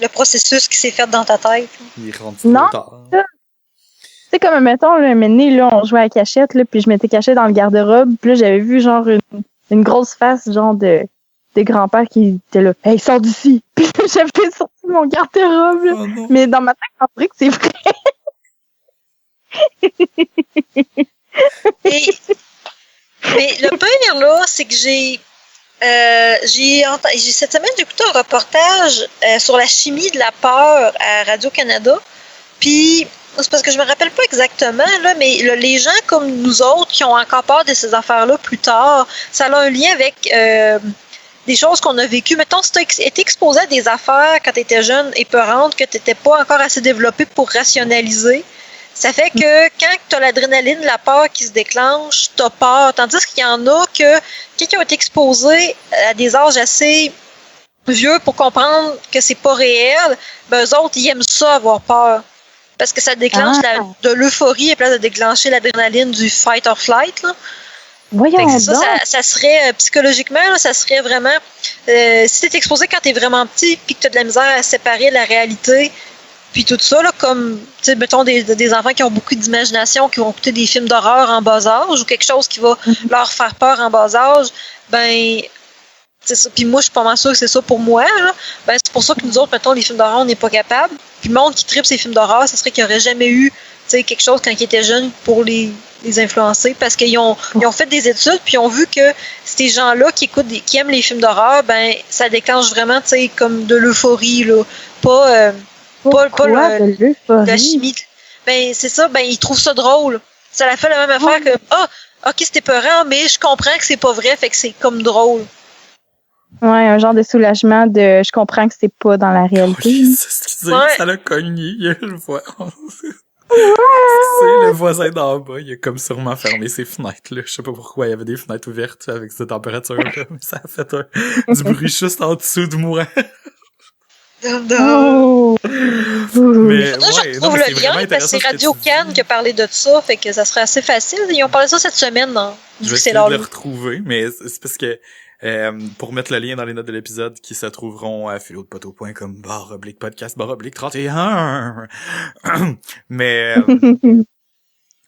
processus qui s'est fait dans ta tête. Il est rendu trop tard. Tu sais, comme, mettons, là, un moment donné, là, on jouait à la cachette, là, puis je m'étais cachée dans le garde-robe, puis là, j'avais vu, genre, une grosse face, genre, de grand-père qui était là. Hey, sors d'ici! Puis j'avais sorti mon garde-robe, là. Oh non. Mais dans ma tête, on dirait que c'est vrai. Mais le pire, là, c'est que j'ai cette semaine, j'ai écouté un reportage sur la chimie de la peur à Radio-Canada. Puis, c'est parce que je me rappelle pas exactement, là, mais les gens comme nous autres qui ont encore peur de ces affaires-là plus tard, ça a un lien avec des choses qu'on a vécues. Mettons, si tu as été exposé à des affaires quand tu étais jeune et peurantes, que tu n'étais pas encore assez développé pour rationaliser, ça fait que quand tu as l'adrénaline, la peur qui se déclenche, tu as peur. Tandis qu'il y en a que, qui ont été exposés à des âges assez vieux pour comprendre que c'est pas réel, ben eux autres, ils aiment ça, avoir peur. Parce que ça déclenche de l'euphorie à place de déclencher l'adrénaline du fight or flight, là. Voyons donc. Ça serait, psychologiquement, là, ça serait vraiment... si t'es exposé quand t'es vraiment petit puis que t'as de la misère à séparer la réalité puis tout ça, là, comme, tu sais, mettons des enfants qui ont beaucoup d'imagination, qui vont écouter des films d'horreur en bas âge ou quelque chose qui va leur faire peur en bas âge, ben... c'est ça. Puis moi, je suis pas mal sûre que c'est ça pour moi, là. Ben, c'est pour ça que nous autres, mettons, les films d'horreur, on n'est pas capable. Puis le monde qui tripe ces films d'horreur, ça serait qu'il n'y aurait jamais eu, tu sais, quelque chose quand ils étaient jeunes pour les influencer, parce qu'ils ont fait des études, puis ils ont vu que ces gens-là qui aiment les films d'horreur, ben, ça déclenche vraiment, tu sais, comme de l'euphorie, là. Pas la chimie. Ben, c'est ça, ben, ils trouvent ça drôle. Ça la fait la même affaire que, ok, c'était peurant, mais je comprends que c'est pas vrai, fait que c'est comme drôle. Ouais, un genre de soulagement de je comprends que c'est pas dans la réalité. Ça l'a cogné, je vois. C'est le voisin d'en bas, il a comme sûrement fermé ses fenêtres, là. Je sais pas pourquoi il y avait des fenêtres ouvertes avec cette température-là, mais ça a fait du bruit juste en dessous de moi. Oh. Mais je trouve le lien, parce que c'est Radio-Can qui a parlé de ça, fait que ça serait assez facile. Ils ont parlé de ça cette semaine, non? Je vais essayer de le retrouver, mais c'est parce que pour mettre le lien dans les notes de l'épisode qui se trouveront à philodepoteau.com/podcast/31. Mais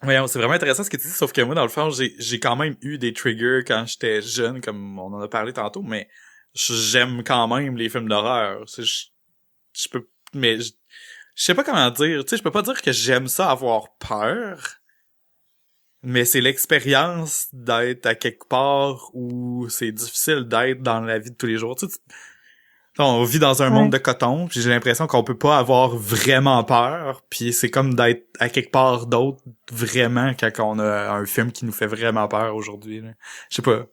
voyons, c'est vraiment intéressant ce que tu dis, sauf que moi, dans le fond, j'ai quand même eu des triggers quand j'étais jeune, comme on en a parlé tantôt, mais j'aime quand même les films d'horreur. Je peux, mais je sais pas comment dire, tu sais, je peux pas dire que j'aime ça avoir peur, mais c'est l'expérience d'être à quelque part où c'est difficile d'être dans la vie de tous les jours. Tu sais, on vit dans un monde de coton, puis j'ai l'impression qu'on peut pas avoir vraiment peur, puis c'est comme d'être à quelque part d'autre vraiment quand on a un film qui nous fait vraiment peur aujourd'hui. Là. Je sais pas.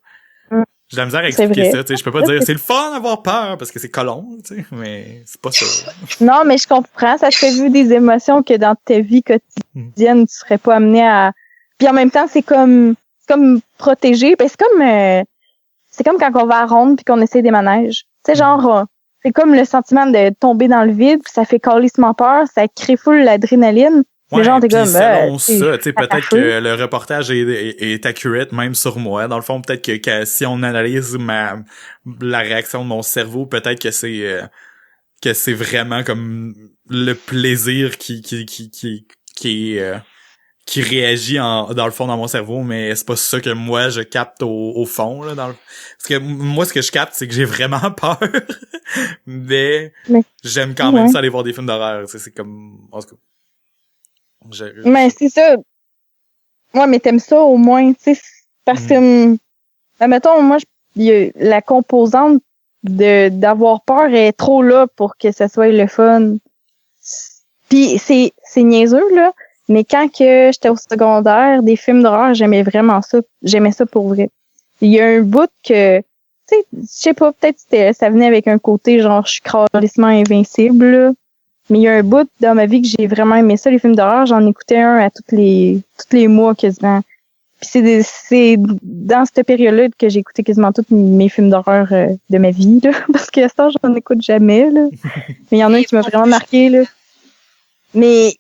J'ai de la misère à expliquer ça, tu sais, je peux pas dire c'est le fun d'avoir peur parce que c'est colon, tu sais, mais c'est pas ça. Non, mais je comprends, ça te fait vivre des émotions que dans ta vie quotidienne, tu serais pas amené à. Puis en même temps, c'est comme protéger, ben c'est comme quand on va à ronde puis qu'on essaie des manèges. Tu sais, genre c'est comme le sentiment de tomber dans le vide, puis ça fait calissement peur, ça crée full l'adrénaline. Ouais, genre, t'es comme, selon ça, tu sais, peut-être que le reportage est accurate même sur moi. Dans le fond, peut-être que si on analyse la réaction de mon cerveau, peut-être que c'est vraiment comme le plaisir qui qui réagit dans le fond dans mon cerveau, mais c'est pas ça que moi je capte au fond là parce que moi ce que je capte c'est que j'ai vraiment peur. mais j'aime quand même ça aller voir des films d'horreur, c'est comme en tout cas. Mais c'est ça. Ouais, mais t'aimes ça au moins, tu sais, parce que mettons moi la composante d'avoir peur est trop là pour que ça soit le fun. Puis c'est niaiseux là. Mais quand que j'étais au secondaire, des films d'horreur, j'aimais vraiment ça. J'aimais ça pour vrai. Il y a un bout que, tu sais, je sais pas, peut-être ça venait avec un côté genre je suis crâlissement invincible, là. Mais il y a un bout dans ma vie que j'ai vraiment aimé ça, les films d'horreur. J'en écoutais un à tous les mois quasiment. Puis c'est dans cette période-là que j'ai écouté quasiment tous mes films d'horreur de ma vie, là. Parce que ça, j'en écoute jamais, là. Mais il y en a un qui m'a vraiment marqué, là. Mais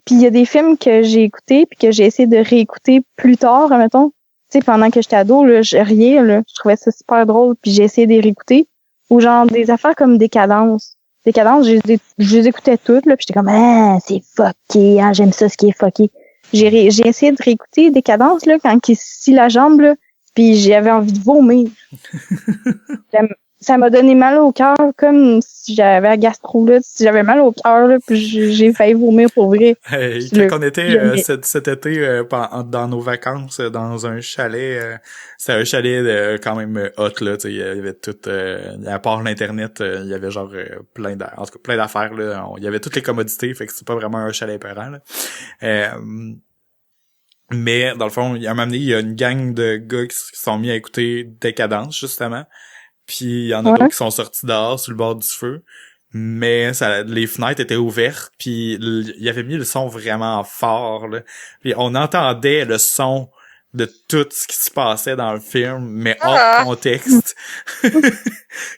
puis il y a des films que j'ai écoutés puis que j'ai essayé de réécouter plus tard, admettons. Tu sais, pendant que j'étais ado, là, je riais, là. Je trouvais ça super drôle, puis j'ai essayé de les réécouter. Ou genre des affaires comme Décadence. Décadence, je les écoutais toutes, là, puis j'étais comme c'est fucké, hein, j'aime ça ce qui est fucké. J'ai essayé de réécouter Décadence, là, quand il scie la jambe, là, puis j'avais envie de vomir. Ça m'a donné mal au cœur, comme si j'avais la gastro, là, si j'avais mal au cœur, là, puis j'ai failli vomir pour vrai. Hey, quand on était cet été dans nos vacances dans un chalet, c'est un chalet quand même hot là, tu sais, il y avait tout à part l'internet, il y avait genre plein d'affaires là, il y avait toutes les commodités, fait que c'est pas vraiment un chalet épeurant là. Mais dans le fond, il y a un moment donné, il y a une gang de gars qui sont mis à écouter Décadence justement. Puis il y en a d'autres qui sont sortis dehors sur le bord du feu, mais les fenêtres étaient ouvertes, puis il avait mis le son vraiment fort là. Puis on entendait le son de tout ce qui se passait dans le film, mais hors contexte.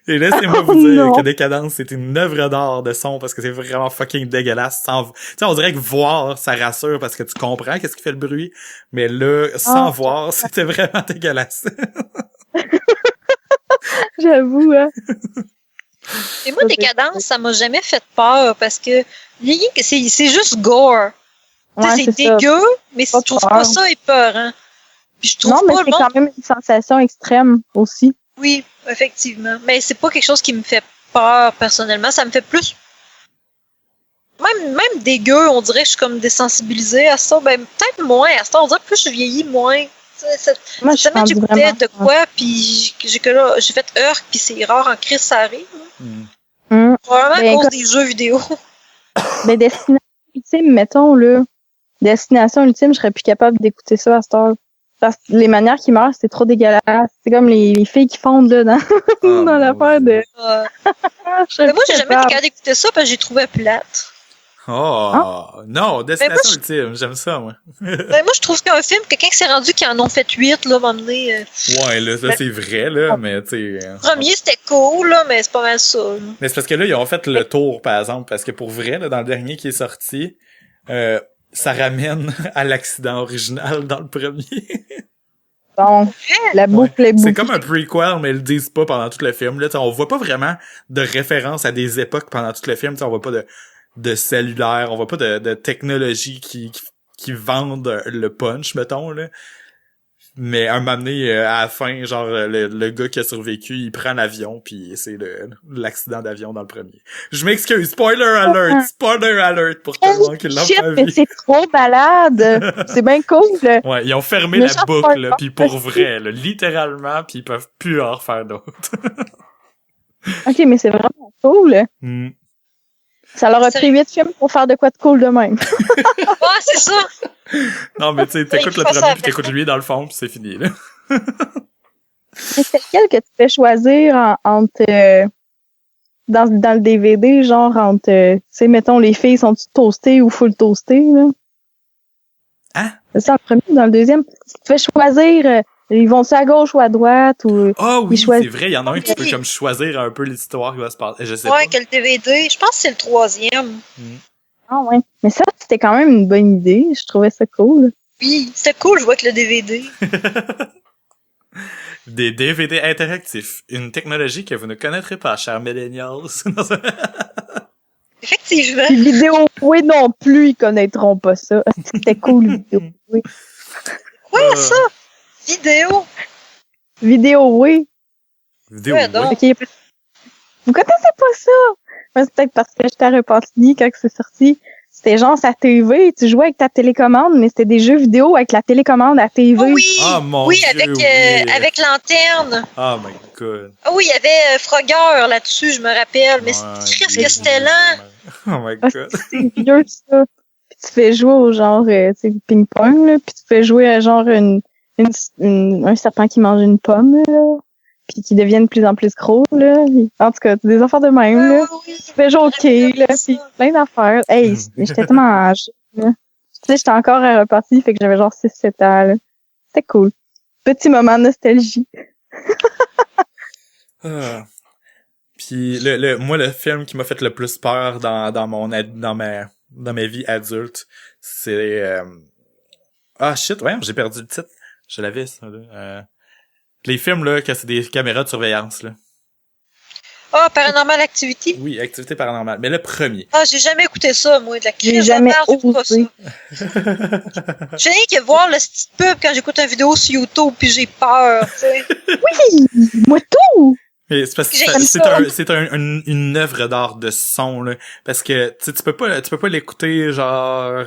Et laissez-moi vous dire que Décadence, c'est une œuvre d'art de son parce que c'est vraiment fucking dégueulasse. Tu sais, on dirait que voir, ça rassure parce que tu comprends qu'est-ce qui fait le bruit, mais là, sans voir, c'était vraiment dégueulasse. J'avoue, hein. Et moi, Décadence, ça m'a jamais fait peur parce que c'est juste gore. Ouais, c'est dégueu, mais je trouve pas ça épeurant. Puis je trouve non, mais c'est quand même une sensation extrême aussi. Oui, effectivement. Mais c'est pas quelque chose qui me fait peur personnellement. Ça me fait plus. Même dégueu, on dirait que je suis comme désensibilisée à ça. Ben, peut-être moins à ça. On dirait que plus je vieillis, moins. Moi, tellement j'écoutais de quoi, puis j'ai fait heurk, puis c'est rare en crise, ça arrive. Probablement à cause des jeux vidéo. Ben, Destination Ultime, mettons, là. Destination Ultime, je serais plus capable d'écouter ça à cette heure. Parce que les manières qui meurent, c'est trop dégueulasse. C'est comme les filles qui fondent, là, dans l'affaire de... Mais moi, j'ai jamais été capable d'écouter ça, parce que j'ai trouvé plate. Non, Destination Ultime, j'aime ça, moi. Moi, je trouve qu'un film, quelqu'un qui s'est rendu qui en ont fait 8, là, va mener... Ouais, là, ça, c'est vrai, là, mais tu sais... Premier, c'était cool, là, mais c'est pas mal ça, là. Mais c'est parce que là, ils ont fait le tour, par exemple, parce que pour vrai, là, dans le dernier qui est sorti, ça ramène à l'accident original dans le premier. Bon, la boucle est bouclée. C'est comme un prequel, mais ils le disent pas pendant tout le film, là, on voit pas vraiment de référence à des époques pendant tout le film, on voit pas de cellulaire, on voit pas de technologie qui vendent le punch, mettons, là. Mais un moment donné, à la fin, genre, le gars qui a survécu, il prend l'avion, puis c'est l'accident d'avion dans le premier. Je m'excuse, spoiler alert pour tout le monde qui l'a pas vu. Mais c'est trop malade! C'est bien cool! Ouais, ils ont fermé la boucle, là, pis pour vrai, là, littéralement, puis ils peuvent plus en refaire d'autres. Ok, mais c'est vraiment cool! Ça leur a pris 8 films pour faire de quoi de cool de même. Ouais, c'est ça! Non, mais tu sais, t'écoutes le premier pis t'écoutes lui dans le fond pis c'est fini, là. Mais c'est lequel que tu fais choisir entre dans le DVD, genre entre tu sais, mettons, les filles sont-tu toastées ou full toastées, là? Hein? C'est ça, le premier ou dans le deuxième? Tu te fais choisir, ils vont-tu à gauche ou à droite ou... Ah oui, c'est vrai, il y en a un qui peut comme choisir un peu l'histoire qui va se passer. Je sais pas. Ouais, quel DVD? Je pense que c'est le 3e. Ah ouais. Mais ça, c'était quand même une bonne idée. Je trouvais ça cool. Oui, c'était cool, je vois que le DVD. Des DVD interactifs. Une technologie que vous ne connaîtrez pas, chers millennials. Effectivement. Vidéo Oui, non plus, ils connaîtront pas ça. C'était cool, vidéo. Oui. Quoi, ça? Vidéo? Vidéo, oui. Vidéo, Ouais, donc. Ok. Vous connaissez pas ça? Moi, c'est peut-être parce que j'étais à Repentigny quand c'est sorti. C'était genre sa TV, tu jouais avec ta télécommande, mais c'était des jeux vidéo avec la télécommande à TV. Oh oui! Ah, mon oui, Dieu, avec, oui. avec lanterne. Oh my god. Ah oui, il y avait Frogger là-dessus, je me rappelle. Mais Ouais, c'est que c'était lent. Oh my Ah, god. c'est vieux, ça. Puis tu fais jouer au genre, tu sais, ping-pong, là. Puis tu fais jouer à genre un serpent qui mange une pomme, là. Puis qui devient de plus en plus gros, là. En tout cas, des affaires de même, là. Oui. Tu fais jouer au quai, là. Puis plein d'affaires. Hey, j'étais tellement âgée, là. Tu sais, j'étais encore à repartie, fait que j'avais genre 6-7 ans, là. C'était cool. Petit moment de nostalgie. Ah. Puis moi le film qui m'a fait le plus peur dans ma vie adulte, c'est ah shit, ouais, j'ai perdu le titre. Je l'avais ça là. Les films là que c'est des caméras de surveillance là. Ah, Paranormal Activity? Oui, Activité paranormale, mais le premier. Ah, j'ai jamais écouté ça, moi, de la J'ai crise de jamais merde, j'écoute pas ça. osé. J'ai rien que voir le petit pub quand j'écoute une vidéo sur YouTube, puis j'ai peur, tu sais. Oui! Moi tout! Mais c'est parce que J'aime c'est une œuvre d'art de son là, parce que tu sais, tu peux pas l'écouter genre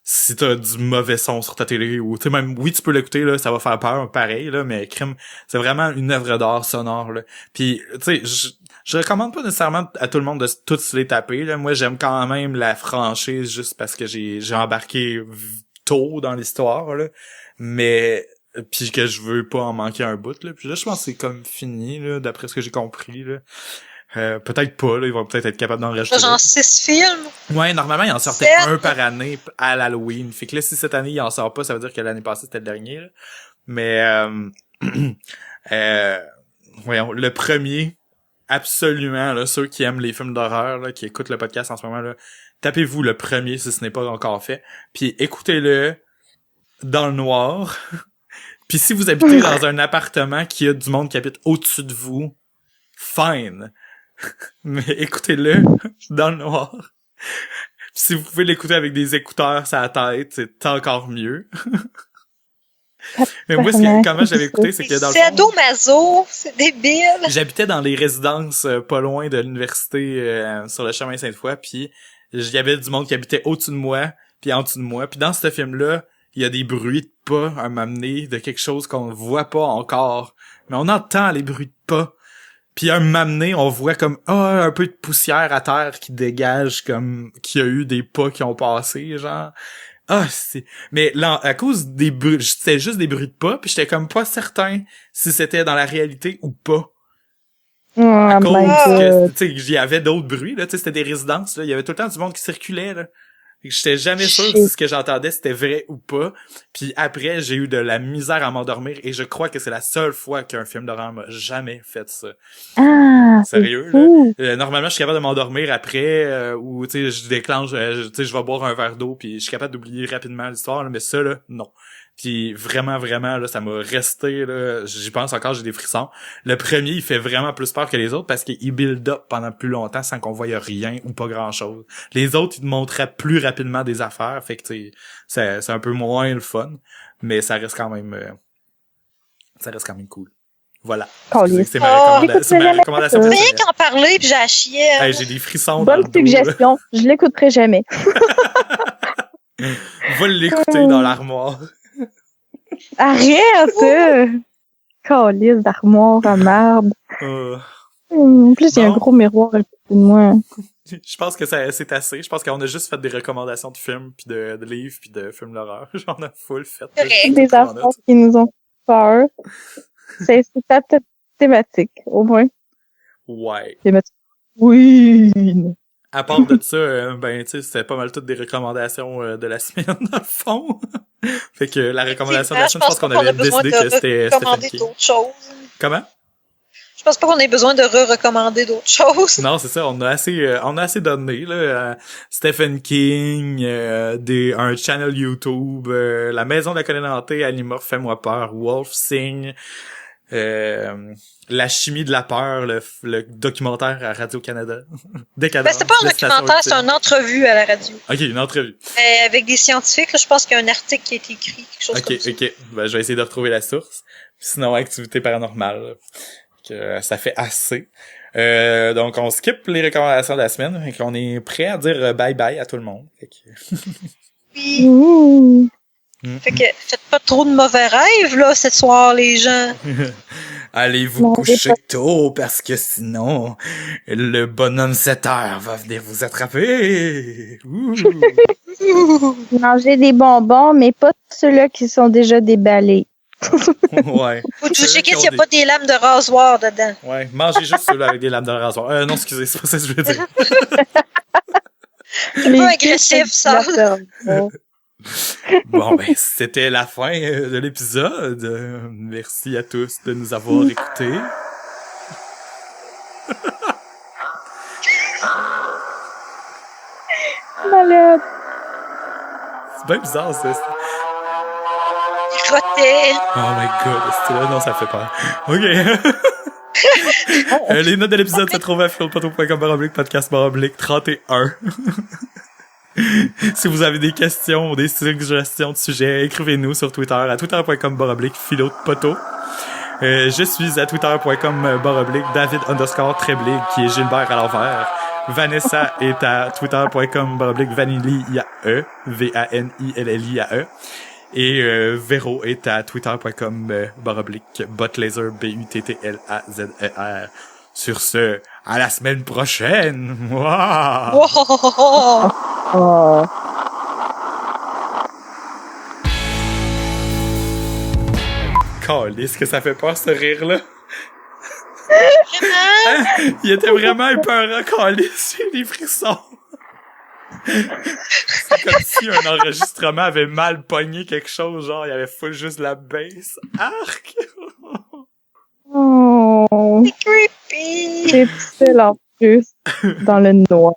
si t'as du mauvais son sur ta télé ou tu sais même oui tu peux l'écouter là, ça va faire peur pareil là, mais crime, c'est vraiment une œuvre d'art sonore là. Puis tu sais je recommande pas nécessairement à tout le monde de tous se les taper là. Moi j'aime quand même la franchise juste parce que j'ai embarqué tôt dans l'histoire là, mais puis que je veux pas en manquer un bout là. Puis là je pense que c'est comme fini là d'après ce que j'ai compris là. Peut-être pas là, ils vont peut-être être capables d'en rajouter. Genre 6 films. Ouais, normalement, il en sortait 7. un par année à l'Halloween. Fait que là, si cette année, il en sort pas, ça veut dire que l'année passée, c'était le dernier. Là. Mais, voyons, le premier, absolument, là, ceux qui aiment les films d'horreur, là, qui écoutent le podcast en ce moment, là, tapez-vous le premier si ce n'est pas encore fait. Puis écoutez-le dans le noir. Puis si vous habitez dans un appartement qui a du monde qui habite au-dessus de vous, fine. Mais écoutez-le dans le noir. Si vous pouvez l'écouter avec des écouteurs sur la tête, c'est encore mieux. Mais moi, comment j'avais écouté, c'est que dans le C'est ado-maso, c'est débile. j'habitais dans les résidences pas loin de l'université sur le chemin Sainte-Foy, puis il y avait du monde qui habitait au-dessus de moi, puis en dessous de moi. Puis dans ce film-là, il y a des bruits de pas à m'amener de quelque chose qu'on ne voit pas encore. Mais on entend les bruits de pas. Puis un m'amener, on voit comme un peu de poussière à terre qui dégage comme qu'il y a eu des pas qui ont passé, genre. Mais là, à cause des bruits, c'était juste des bruits de pas, puis j'étais comme pas certain si c'était dans la réalité ou pas. Oh À cause my que, god. tu sais, il y avait d'autres bruits, là, tu sais, c'était des résidences, là, il y avait tout le temps du monde qui circulait, là. Fait que j'étais jamais sûr si ce que j'entendais c'était vrai ou pas. Puis après, j'ai eu de la misère à m'endormir et je crois que c'est la seule fois qu'un film d'horreur m'a jamais fait ça. Ah, Sérieux, fou. là. Normalement, je suis capable de m'endormir après ou tu sais, je déclenche, tu sais, je vais boire un verre d'eau puis je suis capable d'oublier rapidement l'histoire, là, mais ça, là, non. Puis vraiment, vraiment, là, ça m'a resté, là, j'y pense encore, j'ai des frissons. Le premier, il fait vraiment plus peur que les autres parce qu'il build up pendant plus longtemps sans qu'on voie rien ou pas grand-chose. Les autres, ils te montraient plus rapidement des affaires, fait que, tu sais, c'est un peu moins le fun, mais ça reste quand même cool. Voilà. Caliste. C'est ma Écoute, recommandation Rien personnelle. qu'en parler, puis j'ai à chier. Hey, j'ai des frissons dans bonne le dos, là. suggestion. Je l'écouterai jamais. Va l'écouter dans l'armoire. Arrête! Calice d'armoire à marde. En plus, il y a un Bon. gros miroir à côté de moi. Je pense que c'est assez. Je pense qu'on a juste fait des recommandations de films, puis de livres, puis de films d'horreur. J'en ai full fait. Correct. J'ai Des tout pris en affaires note. qui nous ont fait peur. C'est ta thématique, au moins. Ouais. Thématique. Oui! À part de ça, ben, tu sais, c'était pas mal toutes des recommandations de la semaine, dans le fond. Fait que la recommandation de la semaine, je pense qu'on avait décidé que c'était Stephen recommander King. d'autres choses. Comment? Je pense pas qu'on ait besoin de recommander d'autres choses. Non, c'est ça, on a assez donné, là. Stephen King, un channel YouTube, La Maison de la Colonne Hantée, Animorph, Fais-moi peur, Wolf Sing, La chimie de la peur, le documentaire à Radio-Canada. Ben, c'était pas un documentaire, c'est une entrevue à la radio. Ok, une entrevue. Avec des scientifiques, là, je pense qu'il y a un article qui a été écrit, quelque chose comme ça. Ok. Ben, je vais essayer de retrouver la source. Sinon, activité paranormale. Là. Que ça fait assez. Donc, on skip les recommandations de la semaine et qu'on est prêt à dire bye-bye à tout le monde. Fait que... Oui. Ouh. Fait que faites pas trop de mauvais rêves, là, ce soir, les gens. Allez vous Non, coucher tôt parce que sinon, le bonhomme 7 heures va venir vous attraper. Ouh. Mangez des bonbons, mais pas ceux-là qui sont déjà déballés. Ouais. Faut tout checker s'il y a pas des lames de rasoir dedans. Ouais, mangez juste ceux-là avec des lames de rasoir. Non, excusez, c'est pas ça que je veux dire. C'est pas agressif, ça. Bon, ben, c'était la fin de l'épisode. Merci à tous de nous avoir écoutés. Malade. C'est bien bizarre, ça. Il rotait. Oh my god, c'est là, non, ça fait peur. Ok. Les notes de l'épisode se trouvent à philodepotto.com/podcast/31. Si vous avez des questions ou des suggestions de sujets, écrivez-nous sur Twitter à twitter.com/philodepotto. Je suis à twitter.com/David_Treblig, qui est Gilbert à l'envers. Vanessa est à twitter.com/Vanilliae, VANILLIAE. Et Véro est à twitter.com/botlaser, BUTTLAZER. Sur ce, à la semaine prochaine! Wow! Wow. Oh. Calisse que ça fait peur, ce rire-là. Vraiment? Hein? Il était vraiment épeurant, Calisse. J'ai des frissons. C'est comme si un enregistrement avait mal pogné quelque chose, genre, il y avait full juste la bass. Arc! Oh. C'est creepy. C'est seul en plus dans le noir.